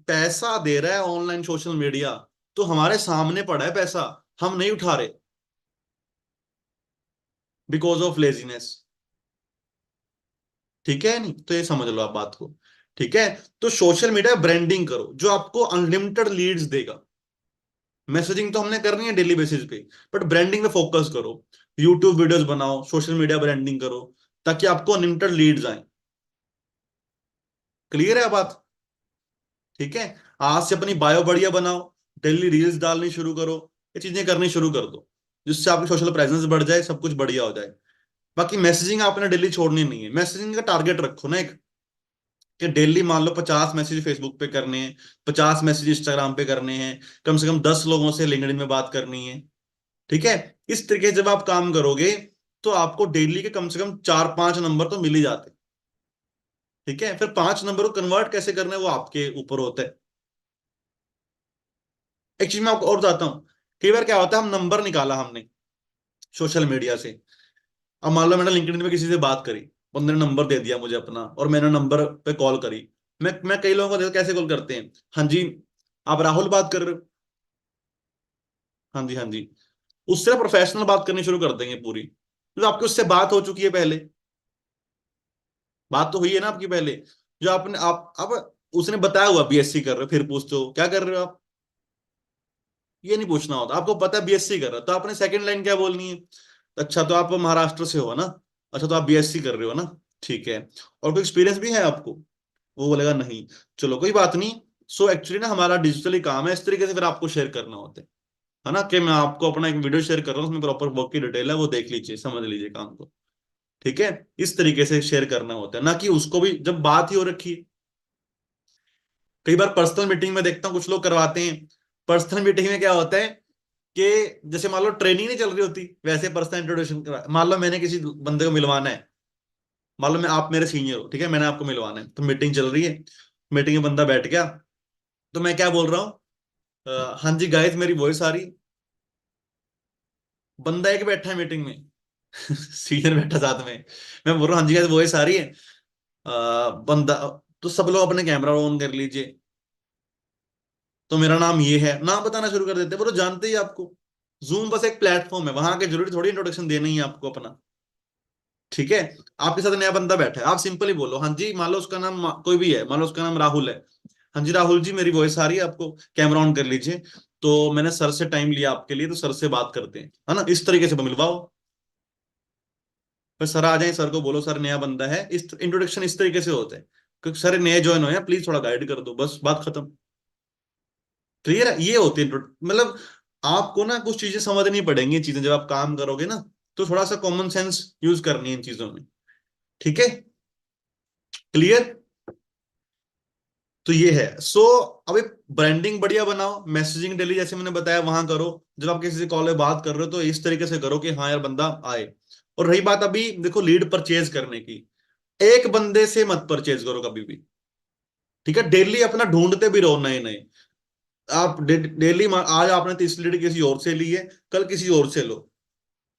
पैसा दे रहा है ऑनलाइन सोशल मीडिया, तो हमारे सामने पड़ा है पैसा, हम नहीं उठा रहे, बिकॉज ऑफ लेजीनेस। ठीक है नहीं? तो ये समझ लो आप बात को, ठीक है। तो सोशल मीडिया ब्रांडिंग करो जो आपको अनलिमिटेड लीड्स देगा। मैसेजिंग तो हमने करनी है डेली बेसिस पे, बट ब्रांडिंग में फोकस करो। यूट्यूब वीडियोस बनाओ, सोशल मीडिया ब्रांडिंग करो, ताकि आपको अनलिमिटेड लीड्स आए। क्लियर है बात? ठीक है। आज से अपनी बायो बढ़िया बनाओ, डेली रील्स डालनी शुरू करो, ये चीजें करनी शुरू कर दो, जिससे आपकी सोशल प्रेजेंस बढ़ जाए, सब कुछ बढ़िया हो जाए। बाकी मैसेजिंग आपने डेली छोड़नी नहीं है, मैसेजिंग का टारगेट रखो ना एक, कि डेली मान लो 50 मैसेज फेसबुक पे करने हैं, 50 मैसेज इंस्टाग्राम पे करने हैं, कम से कम 10 लोगों से लिंक्डइन में बात करनी है। ठीक है। इस तरीके से जब आप काम करोगे तो आपको डेली के कम से कम 4-5 नंबर तो मिल ही जाते हैं। ठीक है, फिर 5 नंबर को कन्वर्ट कैसे करना है वो आपके ऊपर होता है। एक चीज मैं आपको और बताता हूँ। कई बार क्या होता है, हम नंबर निकाला हमने सोशल मीडिया से। अब मान लो मैंने लिंक्डइन में किसी से बात करी, बंदे ने नंबर दे दिया मुझे अपना और मैंने नंबर पे कॉल करी। मैं कई लोगों को देखो कैसे कॉल करते हैं। हाँ जी, आप राहुल बात कर रहे हो? हाँ जी, हाँ जी। उससे प्रोफेशनल बात करनी शुरू कर देंगे पूरी, तो आपकी उससे बात हो चुकी है पहले। बात तो हुई है ना आपकी पहले। जो आपने आप अब उसने बताया हुआ बीएससी कर रहे हो, फिर पूछते हो क्या कर रहे हो आप। ये नहीं पूछना होता, आपको पता है बीएससी कर रहे हो तो आपने सेकंड लाइन क्या बोलनी है। अच्छा, तो आप महाराष्ट्र से हो ना? अच्छा, तो आप बीएससी कर रहे हो ना? ठीक है। और कोई एक्सपीरियंस भी है आपको? वो बोलेगा नहीं। चलो कोई बात नहीं। सो एक्चुअली ना हमारा डिजिटली काम है, इस तरीके से फिर आपको शेयर करना होता है ना, कि मैं आपको अपना एक वीडियो शेयर कर रहा हूँ, उसमें प्रॉपर वर्क की डिटेल है, वो देख लीजिए, समझ लीजिए काम को। ठीक है। इस तरीके से शेयर करना होता है ना, कि उसको भी जब बात ही हो रखी है। कई बार पर्सनल मीटिंग में देखता हूँ कुछ लोग करवाते हैं। पर्सनल मीटिंग में क्या होता है कि जैसे मान लो ट्रेनिंग नहीं चल रही होती, वैसे पर्सनल इंट्रोडक्शन। मान लो मैंने किसी बंदे को मिलवाना है। मान लो मैं आप मेरे सीनियर हो, ठीक है, मैंने आपको मिलवाना है, तो मीटिंग चल रही है। मीटिंग में बंदा बैठ गया, तो मैं क्या बोल रहा हूँ, हाँ जी गाइस मेरी वॉइस आ रही। बंदा एक बैठा है मीटिंग में, सीनियर बैठा साथ में। मैं बोल रहा हूँ हाँ जी गाइस वॉइस आ रही है। बंदा, तो सब लोग अपने कैमरा ऑन कर लीजिए। तो मेरा नाम ये है, नाम बताना शुरू कर देते हैं, वो तो जानते ही आपको। जूम बस एक प्लेटफॉर्म है, वहां के जरूरी थोड़ी इंट्रोडक्शन देना ही है आपको अपना। ठीक है। आपके साथ नया बंदा बैठा है, आप सिंपल ही बोलो हाँ जी, मान लो उसका नाम कोई भी है, मान लो उसका नाम राहुल है। हाँ जी राहुल जी मेरी वॉइस आ रही है आपको, कैमरा ऑन कर लीजिए। तो मैंने सर से टाइम लिया आपके लिए, तो सर से बात करते हैं, है ना, इस तरीके से मिलवाओ। फिर सर आ जाए, सर को बोलो सर नया बंदा है, इस इंट्रोडक्शन इस तरीके से होता है। क्योंकि सर नए ज्वाइन हो, प्लीज थोड़ा गाइड कर दो, बस बात खत्म। क्लियर है, ये होती है मतलब आपको ना कुछ चीजें समझनी पड़ेंगी, ये चीजें जब आप काम करोगे ना, तो थोड़ा सा कॉमन सेंस यूज करनी है इन चीजों में। ठीक है। क्लियर। तो ये है अभी ब्रांडिंग बढ़िया बनाओ, मैसेजिंग डेली जैसे मैंने बताया वहां करो। जब आप किसी से कॉल में बात कर रहे हो तो इस तरीके से करो कि हाँ यार बंदा आए। और रही बात अभी देखो लीड परचेज करने की, एक बंदे से मत परचेज करो कभी भी। ठीक है, डेली अपना ढूंढते भी रहो नए नए। आप डेली आज आपने 30 लीड किसी और से ली है, कल किसी और से लो,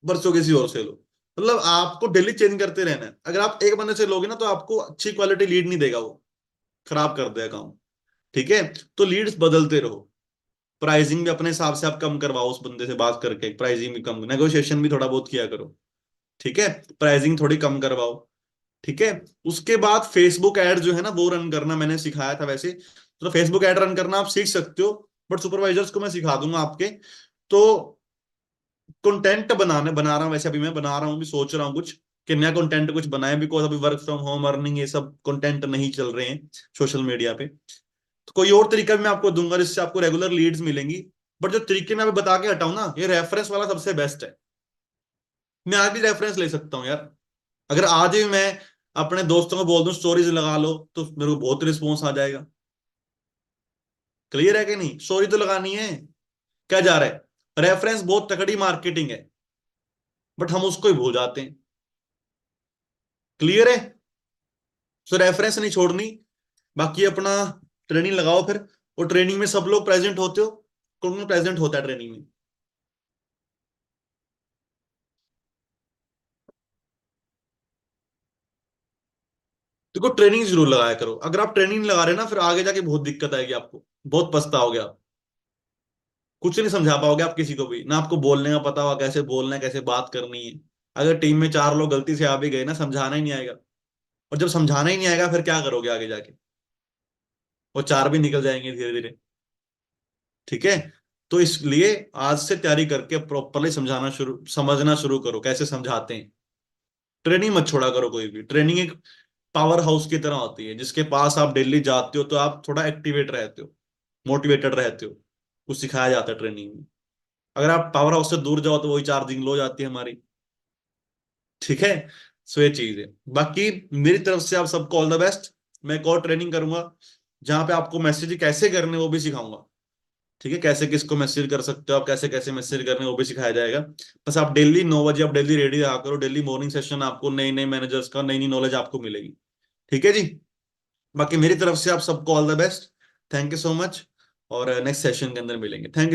परसों किसी और से लो। मतलब आपको डेली चेंज करते रहना है। अगर आप एक बंदे से लोगे ना तो आपको अच्छी क्वालिटी लीड नहीं देगा वो, खराब कर देगा काम। ठीक है। तो लीड्स बदलते रहो। प्राइसिंग भी अपने हिसाब से आप कम करवाओ, उस बंदे से बात करके प्राइसिंग भी कम, नेगोशिएशन भी थोड़ा बहुत किया करो। ठीक है। प्राइसिंग थोड़ी कम करवाओ। ठीक है। उसके बाद फेसबुक ऐड जो है ना वो रन करना मैंने सिखाया था वैसे, तो फेसबुक ऐड रन करना आप सीख सकते हो। बट सुपरवाइजर्स को मैं सिखा दूंगा आपके। तो कंटेंट बना रहा हूँ वैसे, अभी मैं बना रहा हूँ, भी सोच रहा हूँ कुछ कि नया कंटेंट कुछ बनाए, बिकॉज अभी वर्क फ्रॉम होम अर्निंग ये सब कंटेंट नहीं चल रहे हैं सोशल मीडिया पे। तो कोई और तरीका भी मैं आपको दूंगा जिससे आपको रेगुलर लीड्स मिलेंगी। बट जो तरीके मैं अभी बता के हटाऊं ना, ये रेफरेंस वाला सबसे बेस्ट है। मैं आज भी रेफरेंस ले सकता हूँ यार। अगर आज ही मैं अपने दोस्तों को बोल दूं स्टोरीज लगा लो, तो मेरे को बहुत रिस्पॉन्स आ जाएगा। क्लियर है कि नहीं, स्टोरी तो लगानी है। क्या जा रहा है, रेफरेंस बहुत तकड़ी मार्केटिंग है, बट हम उसको ही भूल जाते हैं। क्लियर है। सो रेफरेंस नहीं छोड़नी। बाकी अपना ट्रेनिंग लगाओ फिर। और ट्रेनिंग में सब लोग प्रेजेंट होते हो? कौन प्रेजेंट होता है ट्रेनिंग में? देखो ट्रेनिंग जरूर लगाया करो। अगर आप ट्रेनिंग लगा रहे हो ना, फिर आगे जाके बहुत दिक्कत आएगी आपको, बहुत पछताओगे आप। कुछ नहीं समझा पाओगे आप किसी को भी ना, आपको बोलने का पता होगा कैसे बोलना है, कैसे बात करनी है। अगर टीम में 4 लोग गलती से आ भी गए ना, समझाना ही नहीं आएगा। और जब समझाना ही नहीं आएगा फिर क्या करोगे आगे जाके? वो 4 भी निकल जाएंगे धीरे धीरे। ठीक है। तो इसलिए आज से तैयारी करके प्रॉपरली समझना शुरू करो कैसे समझाते हैं। ट्रेनिंग मत छोड़ा करो कोई भी। ट्रेनिंग एक पावर हाउस की तरह होती है, जिसके पास आप डेली जाते हो तो आप थोड़ा एक्टिवेट रहते हो, मोटिवेटेड रहते हो। कुछ सिखाया जाता है ट्रेनिंग में। अगर आप पावर हाउस से दूर जाओ तो वही चार्जिंग लो जाती है हमारी। ठीक है। सो ये चीज है। बाकी मेरी तरफ से आप सबको ऑल द बेस्ट। मैं एक और ट्रेनिंग करूंगा जहां पे आपको मैसेज कैसे करने वो भी सिखाऊंगा। ठीक है, कैसे किसको मैसेज कर सकते हो आप, कैसे कैसे मैसेज करने वो भी सिखाया जाएगा। बस आप डेली 9 बजे आप डेली रेडी रहा करो, डेली मॉर्निंग सेशन, आपको नई नई मैनेजर्स का नई नई नॉलेज आपको मिलेगी। ठीक है जी। बाकी मेरी तरफ से आप सबको all the best. Thank you so much. और नेक्स्ट सेशन के अंदर मिलेंगे। Thank you.